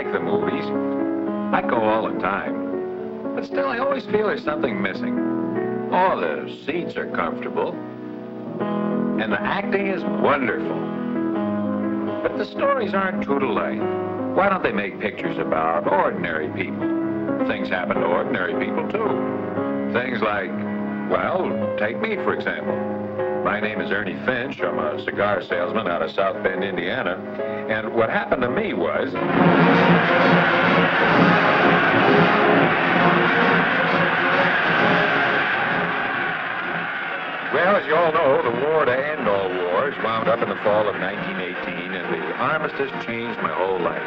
like the movies. I go all the time. But still, I always feel there's something missing. Oh, the seats are comfortable. And the acting is wonderful. But the stories aren't true to life. Why don't they make pictures about ordinary people? Things happen to ordinary people, too. Things like, well, take me, for example. My name is Ernie Finch. I'm a cigar salesman out of South Bend, Indiana. And what happened to me was... Well, as you all know, the war to end all wars wound up in the fall of 1918, and the armistice changed my whole life.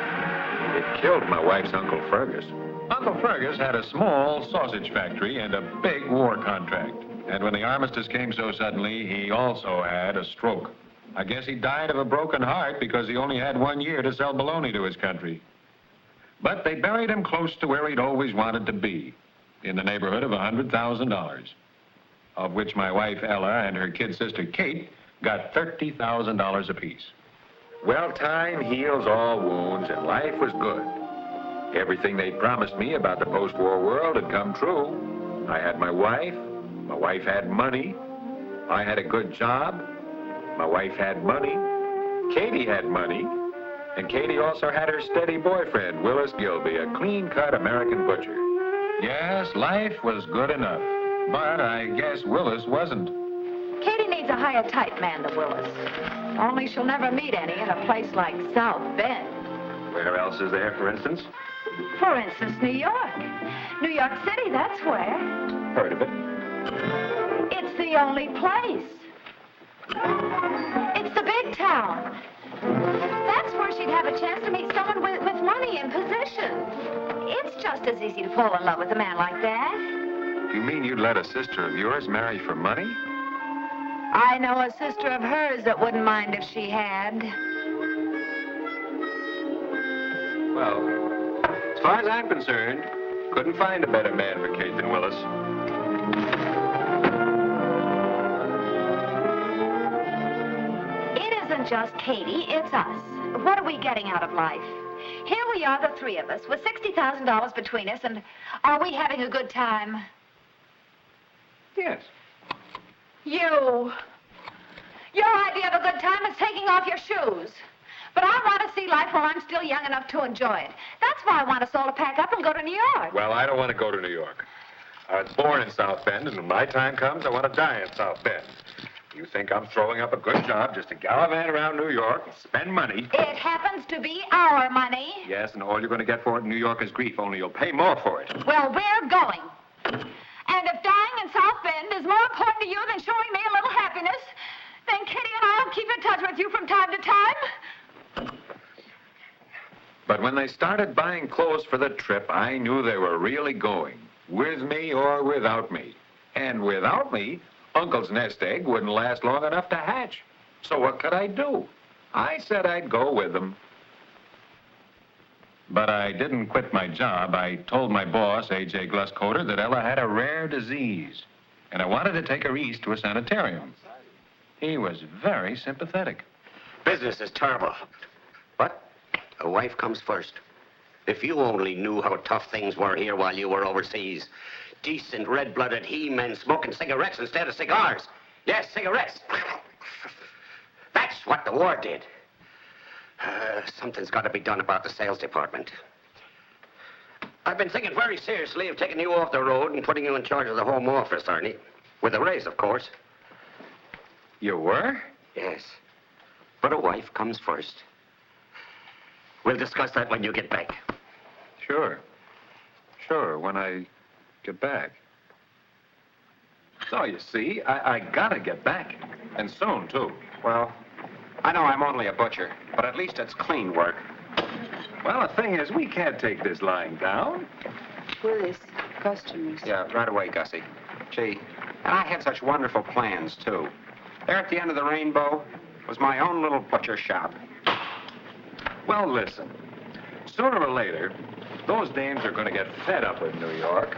It killed my wife's Uncle Fergus. Uncle Fergus had a small sausage factory and a big war contract. And when the armistice came so suddenly, he also had a stroke. I guess he died of a broken heart because he only had 1 year to sell bologna to his country. But they buried him close to where he'd always wanted to be, in the neighborhood of $100,000, of which my wife Ella and her kid sister Kate got $30,000 apiece. Well, time heals all wounds, and life was good. Everything they promised me about the post-war world had come true. I had my wife had money, I had a good job, my wife had money, Katie had money, and Katie also had her steady boyfriend, Willis Gilby, a clean-cut American butcher. Yes, life was good enough, but I guess Willis wasn't. Katie needs a higher type man than Willis. Only she'll never meet any in a place like South Bend. Where else is there, for instance? For instance, New York. New York City, that's where. Heard of it. It's the only place. It's the big town. That's where she'd have a chance to meet someone with money and position. It's just as easy to fall in love with a man like that. You mean you'd let a sister of yours marry for money? I know a sister of hers that wouldn't mind if she had. Well, as far as I'm concerned, couldn't find a better man for Kate than Willis. It isn't just Katie, it's us. What are we getting out of life? Here we are, the three of us, with $60,000 between us, and are we having a good time? Yes. You. Your idea of a good time is taking off your shoes. But I want to see life while I'm still young enough to enjoy it. That's why I want us all to pack up and go to New York. Well, I don't want to go to New York. I was born in South Bend, and when my time comes, I want to die in South Bend. You think I'm throwing up a good job just to gallivant around New York and spend money? It happens to be our money. Yes, and all you're going to get for it in New York is grief, only you'll pay more for it. Well, we're going. And if dying in South Bend is more important to you than showing me a little happiness, then Kitty and I'll keep in touch with you from time to time. But when they started buying clothes for the trip, I knew they were really going, with me or without me. And without me, Uncle's nest egg wouldn't last long enough to hatch. So what could I do? I said I'd go with them. But I didn't quit my job. I told my boss, A.J. Gluscoter, that Ella had a rare disease, and I wanted to take her east to a sanitarium. He was very sympathetic. Business is terrible, but a wife comes first. If you only knew how tough things were here while you were overseas. Decent, red-blooded he-men smoking cigarettes instead of cigars. Yes, cigarettes. That's what the war did. Something's got to be done about the sales department. I've been thinking very seriously of taking you off the road and putting you in charge of the home office, Ernie. With a raise, of course. You were? Yes. But a wife comes first. We'll discuss that when you get back. Sure. Sure, when I get back. So, you see, I gotta get back. And soon, too. Well, I know I'm only a butcher, but at least it's clean work. Well, the thing is, we can't take this lying down. Willis, customers. Yeah, right away, Gussie. Gee, and I had such wonderful plans, too. There at the end of the rainbow was my own little butcher shop. Well, listen. Sooner or later, those dames are going to get fed up with New York.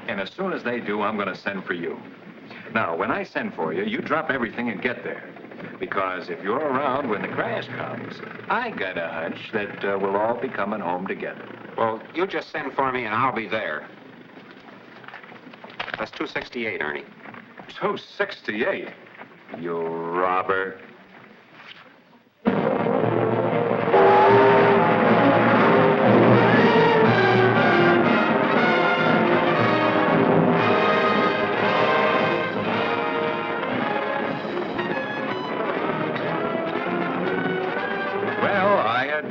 And as soon as they do, I'm going to send for you. Now, when I send for you, you drop everything and get there. Because if you're around when the crash comes, I got a hunch that we'll all be coming home together. Well, you just send for me and I'll be there. That's 268, Ernie. 268? You robber.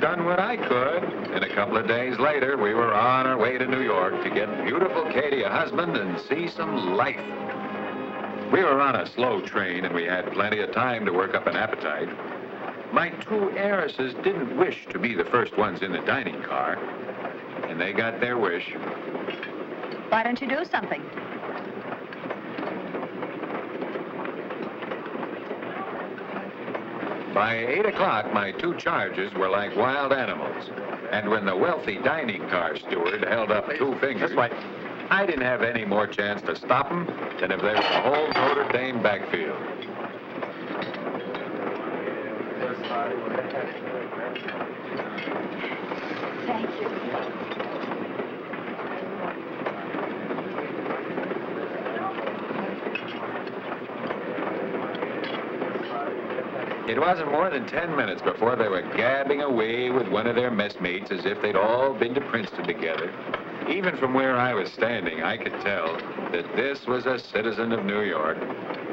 Done what I could, and a couple of days later, we were on our way to New York to get beautiful Katie a husband and see some life. We were on a slow train, and we had plenty of time to work up an appetite. My two heiresses didn't wish to be the first ones in the dining car, and they got their wish. Why don't you do something? By 8 o'clock, my two charges were like wild animals. And when the wealthy dining car steward held up two fingers, I didn't have any more chance to stop him than if there was a whole Notre Dame backfield. Thank you. It wasn't more than 10 minutes before they were gabbing away with one of their messmates as if they'd all been to Princeton together. Even from where I was standing, I could tell that this was a citizen of New York.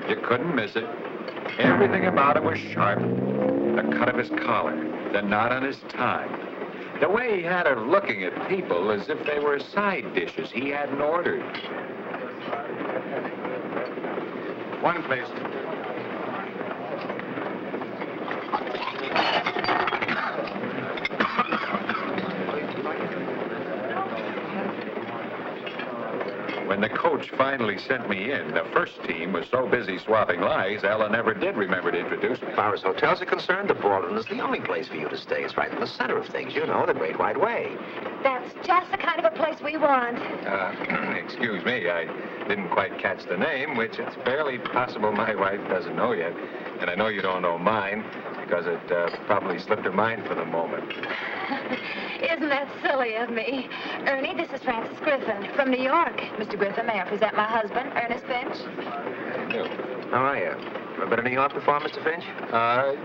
You couldn't miss it. Everything about him was sharp. The cut of his collar, the knot on his tie, the way he had of looking at people as if they were side dishes he hadn't ordered. One, please. When the coach finally sent me in, the first team was so busy swapping lies, Ella never did remember to introduce me. As far as hotels are concerned, the Baldwin is the only place for you to stay. It's right in the center of things. You know, the Great White Way. That's just the kind of a place we want. Excuse me, I didn't quite catch the name, which it's barely possible my wife doesn't know yet. And I know you don't know mine, because it probably slipped her mind for the moment. Isn't that silly of me? Ernie, this is Frances Griffin from New York. Mr. Griffin, may I present my husband, Ernest Finch? How are you? Ever been to New York before, Mr. Finch?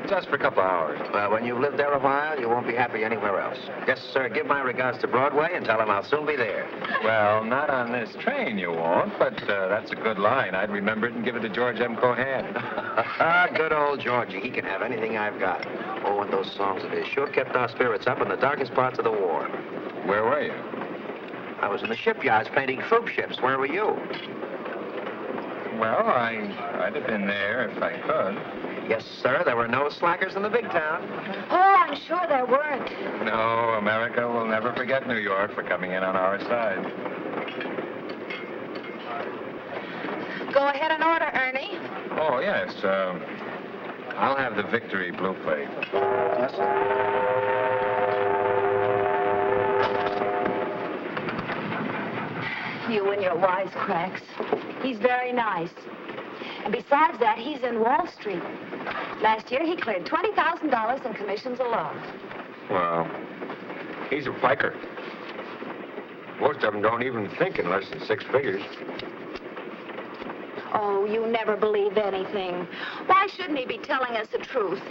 Just for a couple of hours. Well, when you've lived there a while, you won't be happy anywhere else. Yes, sir. Give my regards to Broadway and tell him I'll soon be there. Well, not on this train you won't, but that's a good line. I'd remember it and give it to George M. Cohan. Good old Georgie. He can have anything I've got. Oh, and those songs of his sure kept our spirits up in the darkest parts of the war. Where were you? I was in the shipyards painting troop ships. Where were you? Well, I'd have been there if I could. Yes, sir. There were no slackers in the big town. Oh, I'm sure there weren't. No, America will never forget New York for coming in on our side. Go ahead and order, Ernie. Oh, yes. I'll have the Victory blue plate. Yes, sir. You and your wisecracks. He's very nice. And besides that, he's in Wall Street. Last year, he cleared $20,000 in commissions alone. Well, he's a piker. Most of them don't even think in less than 6 figures. Oh, you never believe anything. Why shouldn't he be telling us the truth?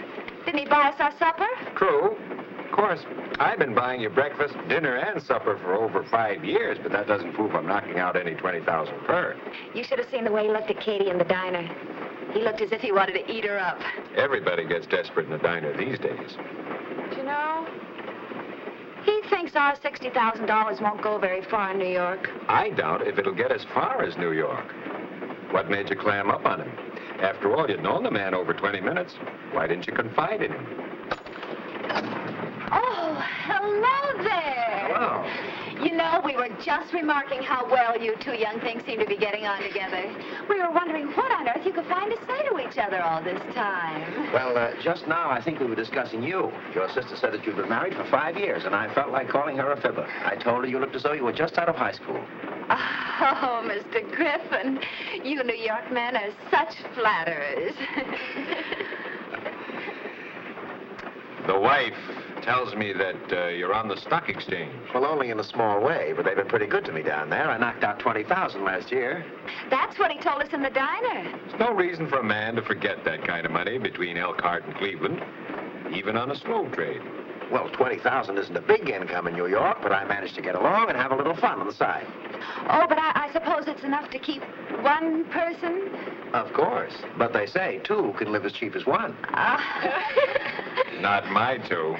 Didn't he buy us our supper? True. Of course, I've been buying you breakfast, dinner, and supper for over 5 years, but that doesn't prove I'm knocking out any 20,000 per. You should have seen the way he looked at Katie in the diner. He looked as if he wanted to eat her up. Everybody gets desperate in the diner these days. Do you know, he thinks our $60,000 won't go very far in New York. I doubt if it'll get as far as New York. What made you clam up on him? After all, you'd known the man over 20 minutes. Why didn't you confide in him? Oh, hello there. Hello. You know, we were just remarking how well you two young things seem to be getting on together. We were wondering what on earth you could find to say to each other all this time. Well, just now, I think we were discussing you. Your sister said that you'd been married for 5 years, and I felt like calling her a fibber. I told her you looked as though you were just out of high school. Oh, Mr. Griffin, you New York men are such flatterers. The wife tells me that you're on the stock exchange. Well, only in a small way, but they've been pretty good to me down there. I knocked out 20,000 last year. That's what he told us in the diner. There's no reason for a man to forget that kind of money between Elkhart and Cleveland, even on a slow trade. Well, 20,000 isn't a big income in New York, but I managed to get along and have a little fun on the side. Oh, but I suppose it's enough to keep one person? Of course. But they say two can live as cheap as one. Not my two.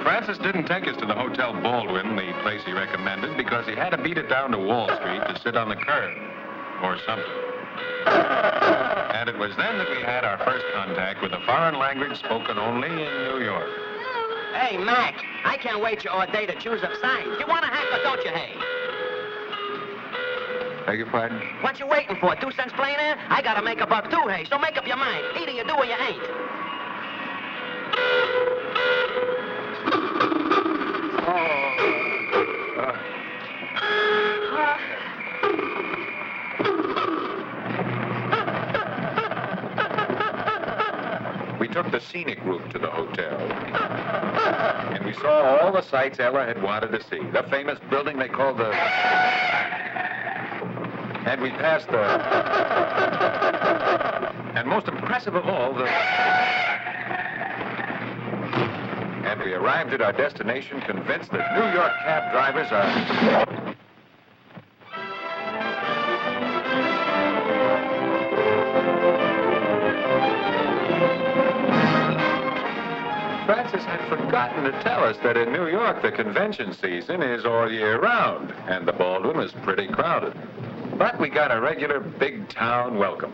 Francis didn't take us to the Hotel Baldwin, the place he recommended, because he had to beat it down to Wall Street to sit on the curb, or something. And it was then that we had our first contact with a foreign language spoken only in New York. Hey, Mac, I can't wait all day to choose up signs. You want to hack or don't you, hey? Beg your pardon? What you waiting for? 2 cents plain air? I gotta make a buck too, hey, so make up your mind. Either you do or you ain't. We took the scenic route to the hotel. And we saw all the sights Ella had wanted to see. The famous building they called the... And we passed the... And most impressive of all, the... And we arrived at our destination convinced that New York cab drivers are... Francis had forgotten to tell us that in New York, the convention season is all year round, and the Baldwin is pretty crowded. But we got a regular big town welcome.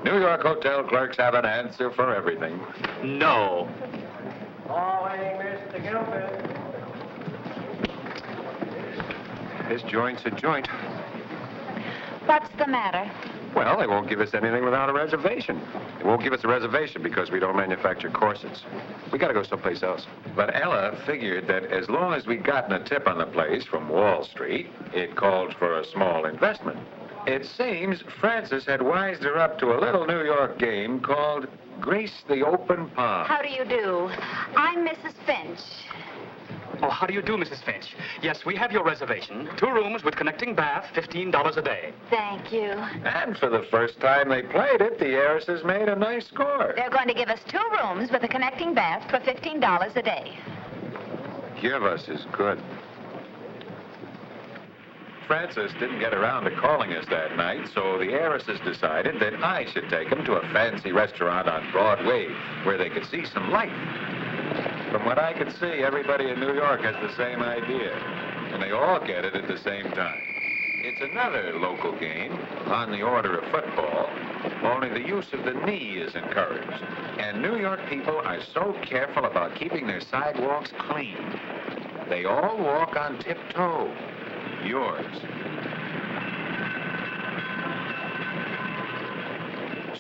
New York hotel clerks have an answer for everything. No. Calling Mr. Gilpin. This joint's a joint. What's the matter? Well, they won't give us anything without a reservation. They won't give us a reservation because we don't manufacture corsets. We gotta go someplace else. But Ella figured that as long as we'd gotten a tip on the place from Wall Street, it called for a small investment. It seems Francis had wised her up to a little New York game called Grease the Open Palm. How do you do? I'm Mrs. Finch. Oh, how do you do, Mrs. Finch? Yes, we have your reservation. 2 rooms with connecting bath, $15 a day. Thank you. And for the first time they played it, the heiresses made a nice score. They're going to give us 2 rooms with a connecting bath for $15 a day. Give us is good. Francis didn't get around to calling us that night, so the heiresses decided that I should take them to a fancy restaurant on Broadway where they could see some life. From what I could see, everybody in New York has the same idea, and they all get it at the same time. It's another local game on the order of football, only the use of the knee is encouraged. And New York people are so careful about keeping their sidewalks clean. They all walk on tiptoe. Yours.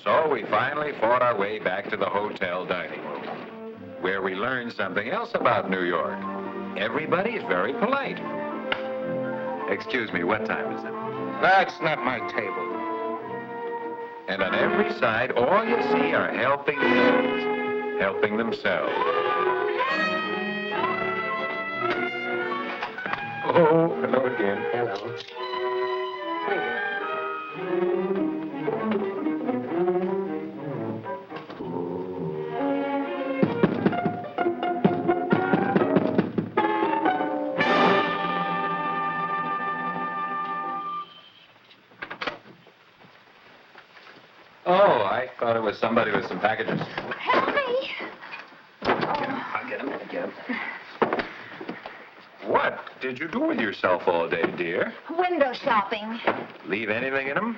So we finally fought our way back to the hotel dining room, where we learned something else about New York. Everybody is very polite. Excuse me, what time is it? That's not my table. And on every side, all you see are helping hands, helping themselves. Oh, hello again. Hello. Oh, I thought it was somebody with some packages. Help me. I'll get him. What did you do with yourself all day, dear? Window shopping. Leave anything in them?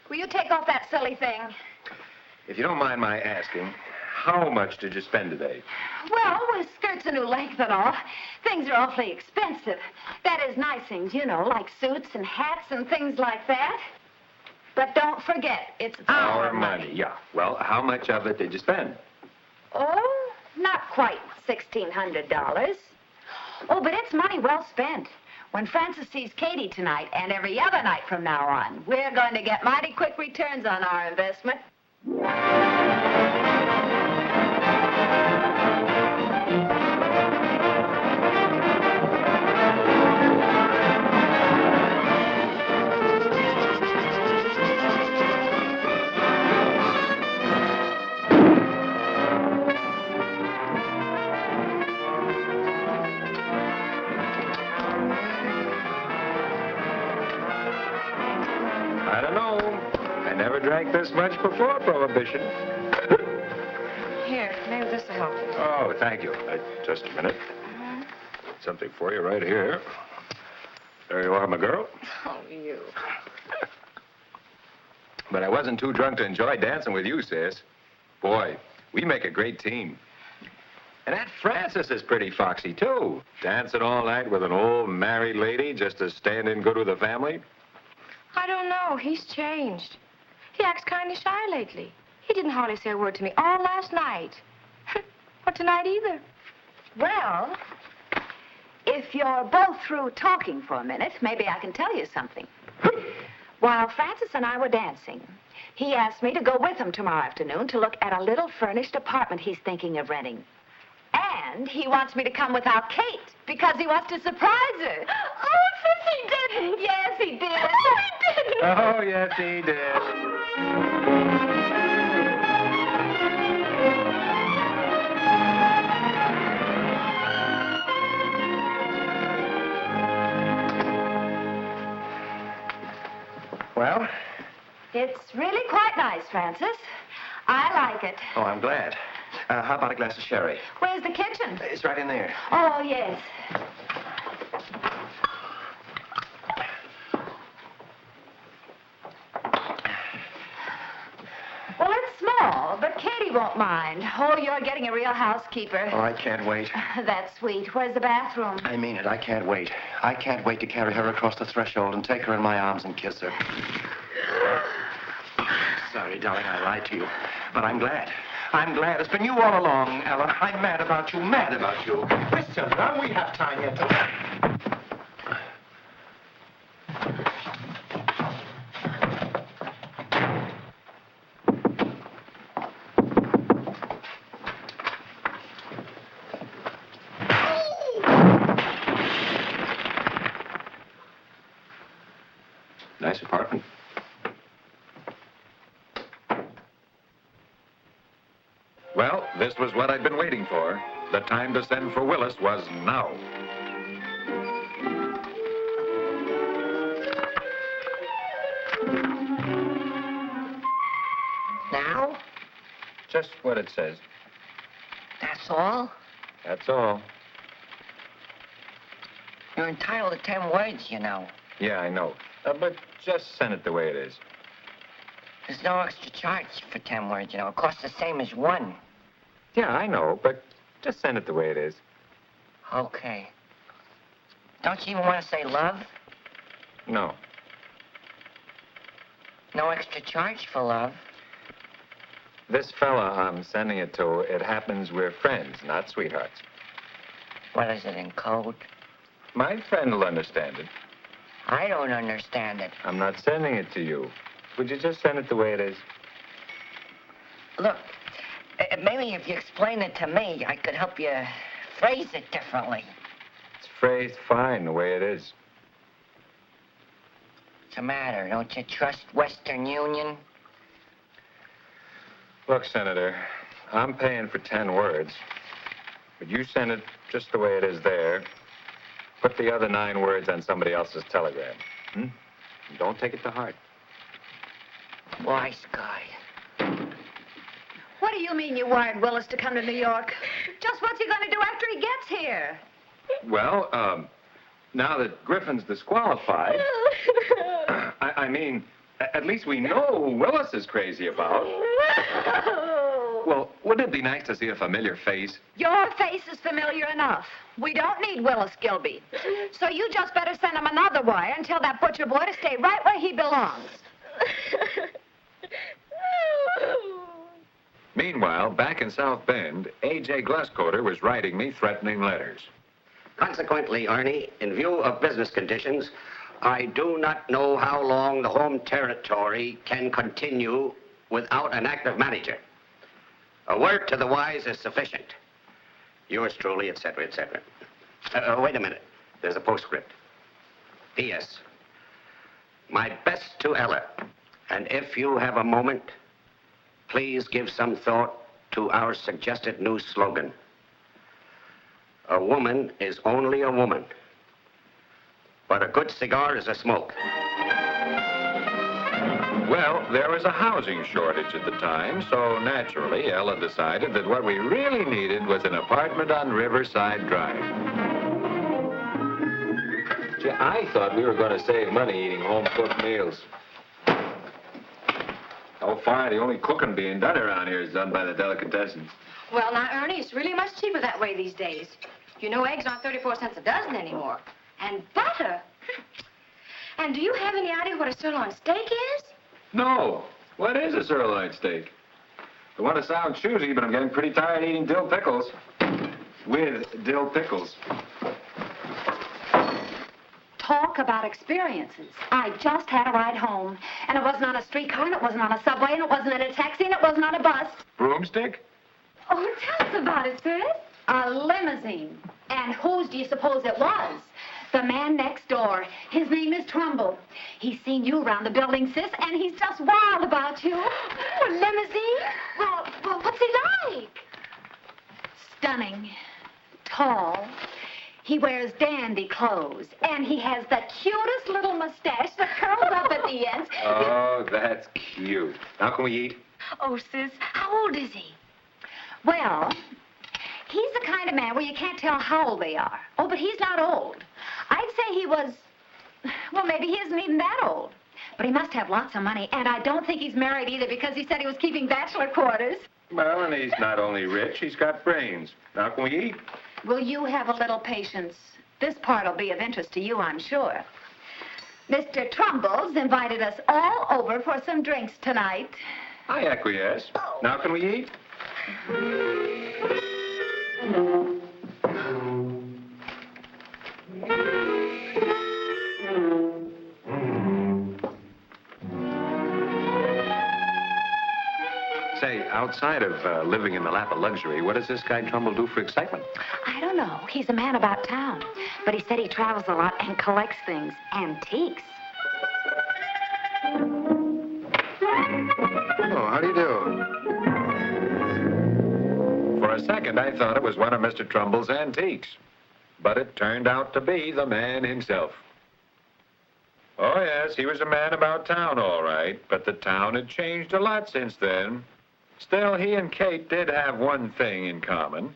Will you take off that silly thing? If you don't mind my asking, how much did you spend today? Well, with skirts and new length and all, things are awfully expensive. That is, nice things, you know, like suits and hats and things like that. But don't forget, it's our money. Yeah. Well, how much of it did you spend? Oh, not quite $1,600. Oh, but it's money well spent. When Francis sees Katie tonight and every other night from now on, we're going to get mighty quick returns on our investment. I don't know. I never drank this much before Prohibition. Here, maybe this will help you. Oh, thank you. Just a minute. Something for you right here. There you are, my girl. Oh, you. But I wasn't too drunk to enjoy dancing with you, sis. Boy, we make a great team. And that Francis is pretty foxy, too. Dancing all night with an old married lady just to stand in good with the family. I don't know. He's changed. He acts kind of shy lately. He didn't hardly say a word to me all last night. Or tonight either. Well, if you're both through talking for a minute, maybe I can tell you something. While Francis and I were dancing, he asked me to go with him tomorrow afternoon to look at a little furnished apartment he's thinking of renting. And he wants me to come without Kate because he wants to surprise her. Oh, since he didn't. Yes, he did. Oh, he didn't. Oh, yes, he did. Well? It's really quite nice, Francis. I like it. Oh, I'm glad. How about a glass of sherry? Where's the kitchen? It's right in there. Oh, yes. Well, it's small, but Katie won't mind. Oh, you're getting a real housekeeper. Oh, I can't wait. That's sweet. Where's the bathroom? I mean it. I can't wait. I can't wait to carry her across the threshold and take her in my arms and kiss her. Sorry, darling, I lied to you. But I'm glad. I'm glad. It's been you all along, Ella. I'm mad about you, mad about you. Listen, now we have time yet to... Nice apartment. Well, this was what I'd been waiting for. The time to send for Willis was now. Now? Just what it says. That's all? That's all. You're entitled to 10 words, you know. Yeah, I know. But just send it the way it is. There's no extra charge for 10 words, you know. It costs the same as 1. Yeah, I know, but just send it the way it is. Okay. Don't you even want to say love? No. No extra charge for love. This fella I'm sending it to, it happens we're friends, not sweethearts. What is it, in code? My friend will understand it. I don't understand it. I'm not sending it to you. Would you just send it the way it is? Look, maybe if you explain it to me, I could help you phrase it differently. It's phrased fine the way it is. What's the matter? Don't you trust Western Union? Look, Senator, I'm paying for 10 words. But you send it just the way it is there. Put the other 9 words on somebody else's telegram. Hmm? Don't take it to heart. Wise guy. What do you mean you wired Willis to come to New York? Just what's he going to do after he gets here? Well, now that Griffin's disqualified, I mean, at least we know who Willis is crazy about. Well, wouldn't it be nice to see a familiar face? Your face is familiar enough. We don't need Willis Gilby. So you just better send him another wire and tell that butcher boy to stay right where he belongs. Meanwhile, back in South Bend, A.J. Gluscoter was writing me threatening letters. Consequently, Ernie, in view of business conditions, I do not know how long the home territory can continue without an active manager. A word to the wise is sufficient. Yours truly, etc., etc. Wait a minute. There's a postscript. P.S. My best to Ella. And if you have a moment, please give some thought to our suggested new slogan. A woman is only a woman, but a good cigar is a smoke. Well, there was a housing shortage at the time, so naturally, Ella decided that what we really needed was an apartment on Riverside Drive. Gee, I thought we were going to save money eating home-cooked meals. So far, the only cooking being done around here is done by the delicatessens. Well, now, Ernie, it's really much cheaper that way these days. You know, eggs aren't 34 cents a dozen anymore. And butter. And do you have any idea what a sirloin steak is? No. What is a sirloin steak? I want to sound choosy, but I'm getting pretty tired eating dill pickles. With dill pickles. Talk about experiences. I just had a ride home, and it wasn't on a streetcar, and it wasn't on a subway, and it wasn't in a taxi, and it wasn't on a bus. Broomstick? Oh, tell us about it, sis. A limousine. And whose do you suppose it was? The man next door. His name is Trumbull. He's seen you around the building, sis, and he's just wild about you. A limousine? Well, what's he like? Stunning. Tall. He wears dandy clothes, and he has the cutest little mustache that curls up at the ends. Oh, that's cute. How can we eat? Oh, sis, how old is he? Well, he's the kind of man where you can't tell how old they are. Oh, but he's not old. I'd say he was, well, maybe he isn't even that old. But he must have lots of money, and I don't think he's married either because he said he was keeping bachelor quarters. Well, and he's not only rich, he's got brains. How can we eat? Will you have a little patience? This part will be of interest to you, I'm sure. Mr. Trumbull's invited us all over for some drinks tonight. I acquiesce. Now can we eat? Say, outside of living in the lap of luxury, what does this guy Trumbull do for excitement? I don't know. He's a man about town. But he said he travels a lot and collects things. Antiques. Oh, how do you do? For a second, I thought it was one of Mr. Trumbull's antiques. But it turned out to be the man himself. Oh, yes, he was a man about town, all right. But the town had changed a lot since then. Still, he and Kate did have one thing in common.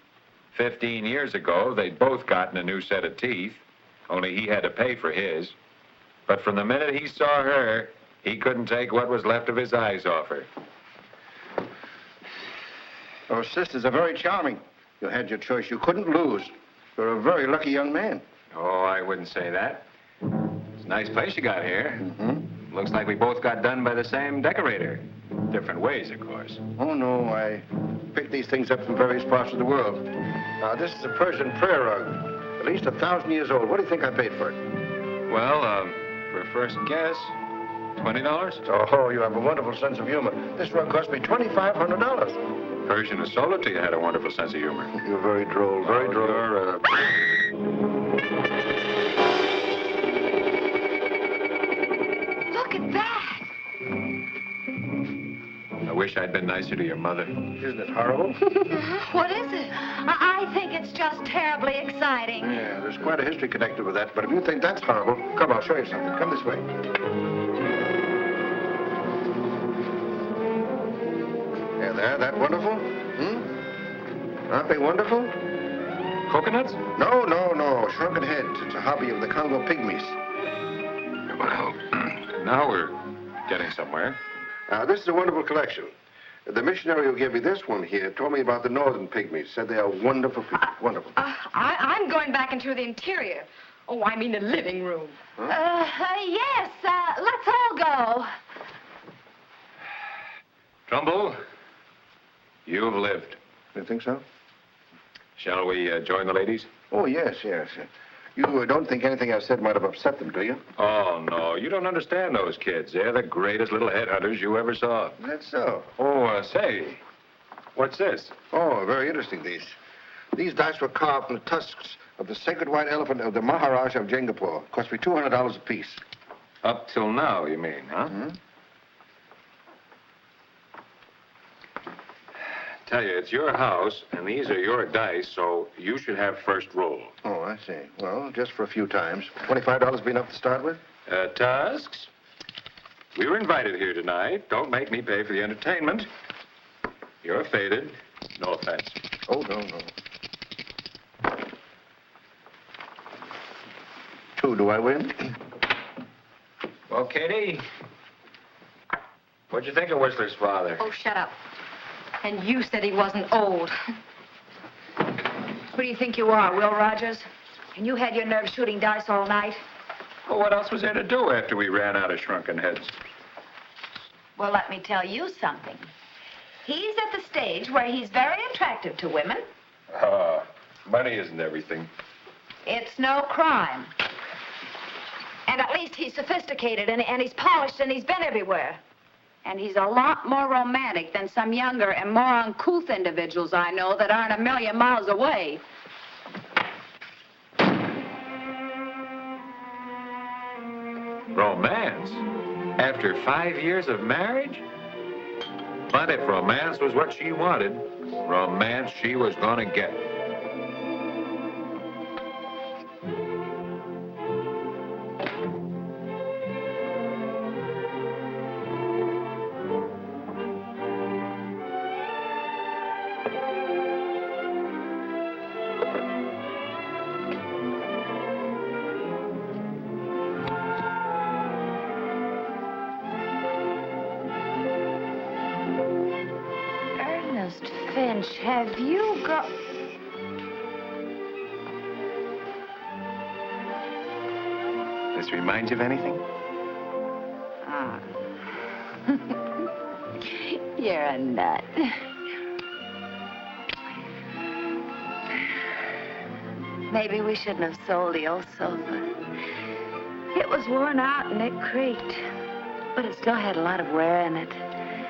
15 years ago, they'd both gotten a new set of teeth, only he had to pay for his. But from the minute he saw her, he couldn't take what was left of his eyes off her. Your sisters are very charming. You had your choice. You couldn't lose. You're a very lucky young man. Oh, I wouldn't say that. It's a nice place you got here. Mm-hmm. Looks like we both got done by the same decorator. Different ways, of course. Oh, no, I picked these things up from various parts of the world. Now, this is a Persian prayer rug. At least 1,000 years old. What do you think I paid for it? Well, for a first guess, $20? Oh, you have a wonderful sense of humor. This rug cost me $2,500. Persian who sold it to you had a wonderful sense of humor. You're very droll, very droll. You're, Look at that. I wish I'd been nicer to your mother. Isn't it horrible? What is it? I think it's just terribly exciting. Yeah, there's quite a history connected with that. But if you think that's horrible, come, I'll show you something. Come this way. There, that wonderful? Aren't they wonderful? Coconuts? No, no, no. Shrunken heads. It's a hobby of the Congo pygmies. Well, now we're getting somewhere. This is a wonderful collection. The missionary who gave me this one here told me about the northern pygmies. Said they are wonderful people. Wonderful. I'm going back into the interior. Oh, I mean the living room. Yes, let's all go. Trumbull, you've lived. You think so? Shall we join the ladies? Oh, yes. You don't think anything I said might have upset them, do you? Oh, no. You don't understand those kids. They're the greatest little headhunters you ever saw. That's so. Oh, say, what's this? Oh, very interesting, these. These dice were carved from the tusks of the sacred white elephant of the Maharaja of Jingapore. Cost me $200 apiece. Up till now, you mean, huh? Hmm? Tell you, it's your house, and these are your dice, so you should have first roll. Oh, I see. Well, just for a few times. $25 be enough to start with? Tusks, we were invited here tonight. Don't make me pay for the entertainment. You're faded. No offense. Oh, no. 2, do I win? Well, Katie, what'd you think of Whistler's father? Oh, shut up. And you said he wasn't old. Who do you think you are, Will Rogers? And you had your nerve shooting dice all night? Well, what else was there to do after we ran out of shrunken heads? Well, let me tell you something. He's at the stage where he's very attractive to women. Money isn't everything. It's no crime. And at least he's sophisticated and he's polished and he's been everywhere. And he's a lot more romantic than some younger and more uncouth individuals I know that aren't a million miles away. Romance? After 5 years of marriage? But if romance was what she wanted, romance she was gonna get. Finch, have you got... This reminds you of anything? You're a nut. Maybe we shouldn't have sold the old sofa. It was worn out and it creaked, but it still had a lot of wear in it.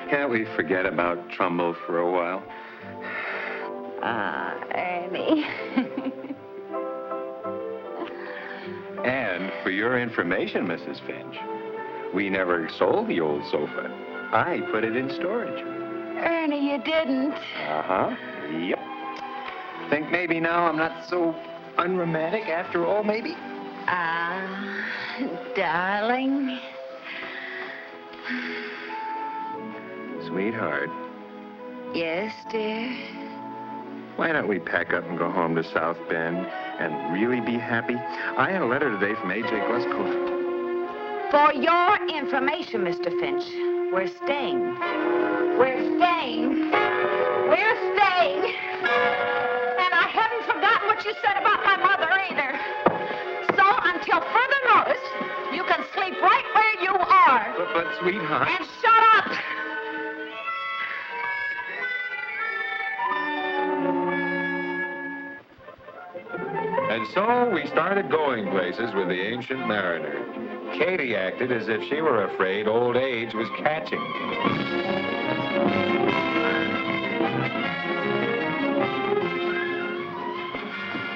Can't we forget about Trumbull for a while? Ernie. And for your information, Mrs. Finch, we never sold the old sofa. I put it in storage. Ernie, you didn't. Uh-huh. Yep. Think maybe now I'm not so unromantic after all, maybe? Darling. Sweetheart. Yes, dear? Why don't we pack up and go home to South Bend and really be happy? I had a letter today from A.J. Glusco. For your information, Mr. Finch, we're staying. We're staying. We're staying. And I haven't forgotten what you said about my mother either. So until further notice, you can sleep right where you are. But sweetheart... And shut up! And so we started going places with the Ancient Mariner. Katie acted as if she were afraid old age was catching.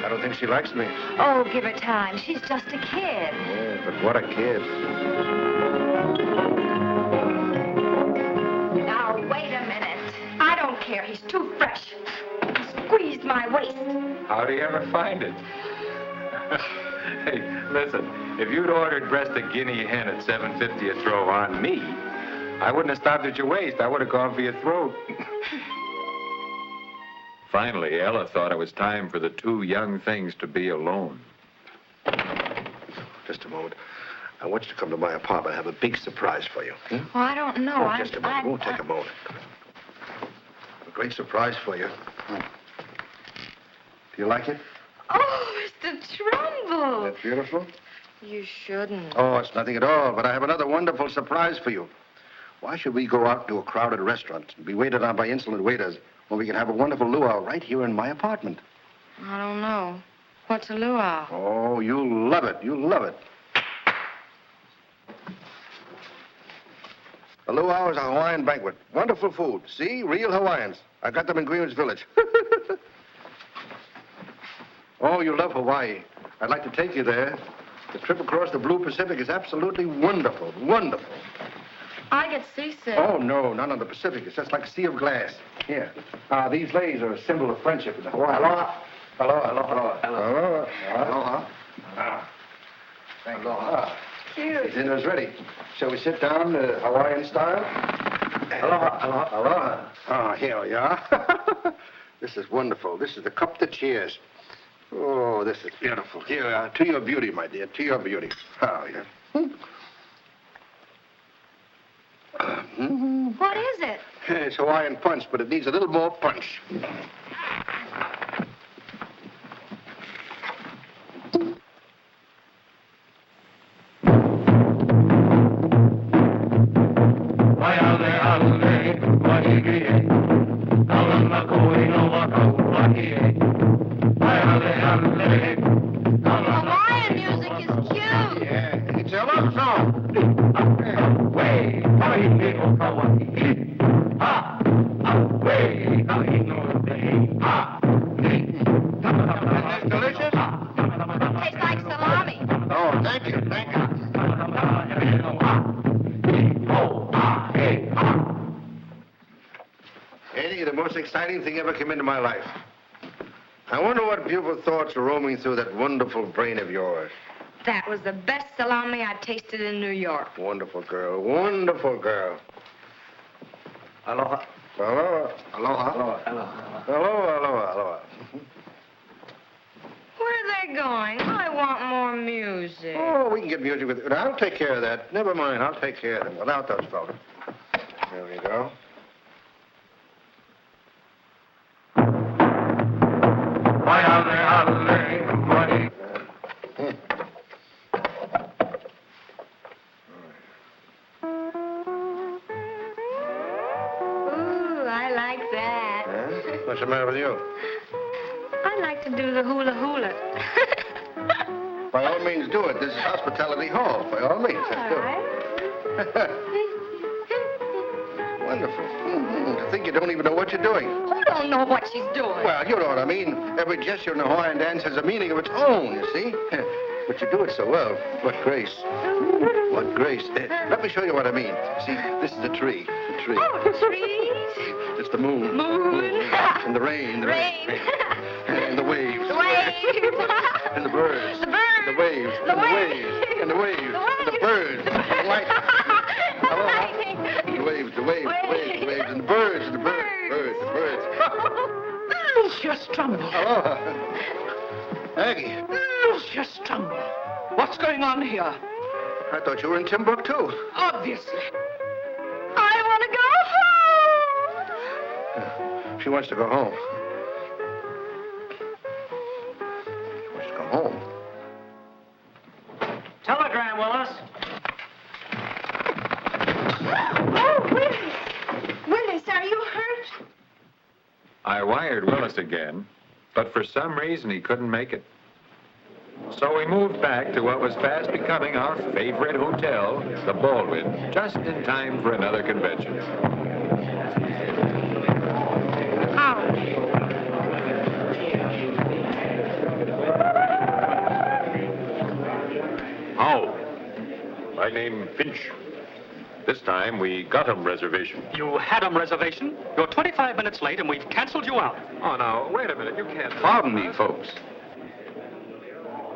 I don't think she likes me. Oh, give her time. She's just a kid. Yeah, but what a kid. Now, wait a minute. I don't care. He's too fresh. He squeezed my waist. How'd he ever find it? Hey, listen, if you'd ordered breast of guinea hen at $7.50 a throw on me, I wouldn't have stopped at your waist. I would have gone for your throat. Finally, Ella thought it was time for the two young things to be alone. Just a moment. I want you to come to my apartment. I have a big surprise for you. Oh, I don't know. Oh, just a moment. It won't take a moment. great surprise for you. Do you like it? Oh, Mr. Trumbull. Isn't that beautiful? You shouldn't. Oh, it's nothing at all, but I have another wonderful surprise for you. Why should we go out to a crowded restaurant and be waited on by insolent waiters when we can have a wonderful luau right here in my apartment? I don't know. What's a luau? Oh, you'll love it. You'll love it. A luau is a Hawaiian banquet. Wonderful food. See? Real Hawaiians. I got them in Greenwich Village. Oh, you love Hawaii. I'd like to take you there. The trip across the blue Pacific is absolutely wonderful. Wonderful. I get seasick. Oh, no, not on the Pacific. It's just like a sea of glass. Here. These ladies are a symbol of friendship in Hawaii. Aloha. Aloha, aloha, aloha. Aloha. Aloha. Aloha. Cute. Dinner's ready. Shall we sit down Hawaiian style? Aloha, aloha, aloha. Ah, here we are. This is wonderful. This is the cup that cheers. Oh, this is beautiful. Here, to your beauty, my dear, to your beauty. Oh, yeah. What is it? It's Hawaiian punch, but it needs a little more punch. Hawaiian music is cute. Yeah, it's a love song. Isn't this delicious? Tastes like salami. Oh, thank you, thank you. Eddie, the most exciting thing ever came into my life. I wonder what beautiful thoughts are roaming through that wonderful brain of yours. That was the best salami I tasted in New York. Wonderful girl, wonderful girl. Aloha. Aloha, aloha. Aloha, aloha. Aloha, aloha, aloha. Where are they going? I want more music. Oh, we can get music with it. I'll take care of that. Never mind, I'll take care of them without those fellas. There we go. Ooh, I like that. Huh? What's the matter with you? I like to do the hula hula. By all means, do it. This is Hospitality Hall. By all means, let's do it. Wonderful. To think you don't even know what you're doing. Who don't know what she's doing? Well, you know what I mean. Every gesture in the Hawaiian dance has a meaning of its own, you see. But you do it so well. What grace. What grace. Let me show you what I mean. See, this is the tree. The tree. Oh, the trees. It's the moon. Moon. And the rain. The Rain. And the waves. The waves. And the birds. The birds. And the waves. The and waves. And the waves. The And the waves. birds. And the light. Aloha. The waves, the waves, the waves, the waves, and the birds, and the birds, birds, the birds. Lucius Trumbull. Aloha. Aggie, Lucius Trumbull. What's going on here? I thought you were in Timbuktu. Obviously. I want to go home. She wants to go home. She wants to go home. Telegram, Willis. Oh, Willis. Willis, are you hurt? I wired Willis again, but for some reason he couldn't make it. So we moved back to what was fast becoming our favorite hotel, the Baldwin, just in time for another convention. How? My name Finch. This time we got 'em reservation. You had a reservation? You're 25 minutes late, and we've canceled you out. Oh, now, wait a minute. You can't... Pardon me, folks.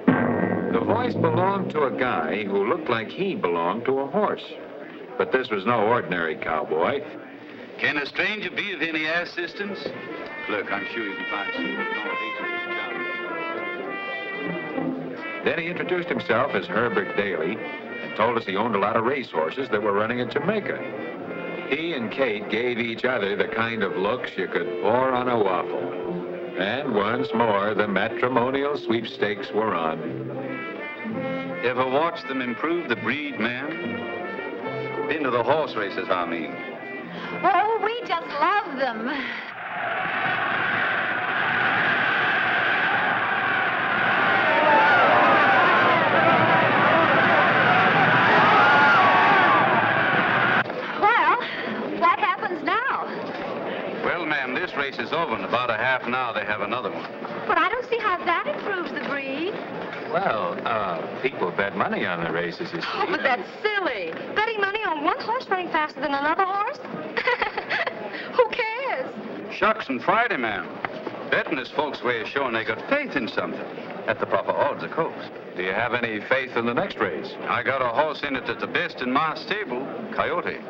The voice belonged to a guy who looked like he belonged to a horse. But this was no ordinary cowboy. Can a stranger be of any assistance? Look, I'm sure you can find some accommodation for this job. Then he introduced himself as Herbert Daly and told us he owned a lot of racehorses that were running in Jamaica. He and Kate gave each other the kind of looks you could pour on a waffle. And once more, the matrimonial sweepstakes were on. Ever watched them improve the breed, ma'am? Been to the horse races, I mean. Oh, we just love them. Well, what happens now? Well, ma'am, this race is over. In about a half an hour, they have another one. But I don't see how that improves the breed. Well, people bet money on the races, you see. Oh, but that's silly. Betting money on one horse running faster than another horse? Who cares? Shucks and Friday, ma'am. Betting is folks' way of showing they got faith in something. At the proper odds, of course. Do you have any faith in the next race? I got a horse in it that's the best in my stable, Coyote.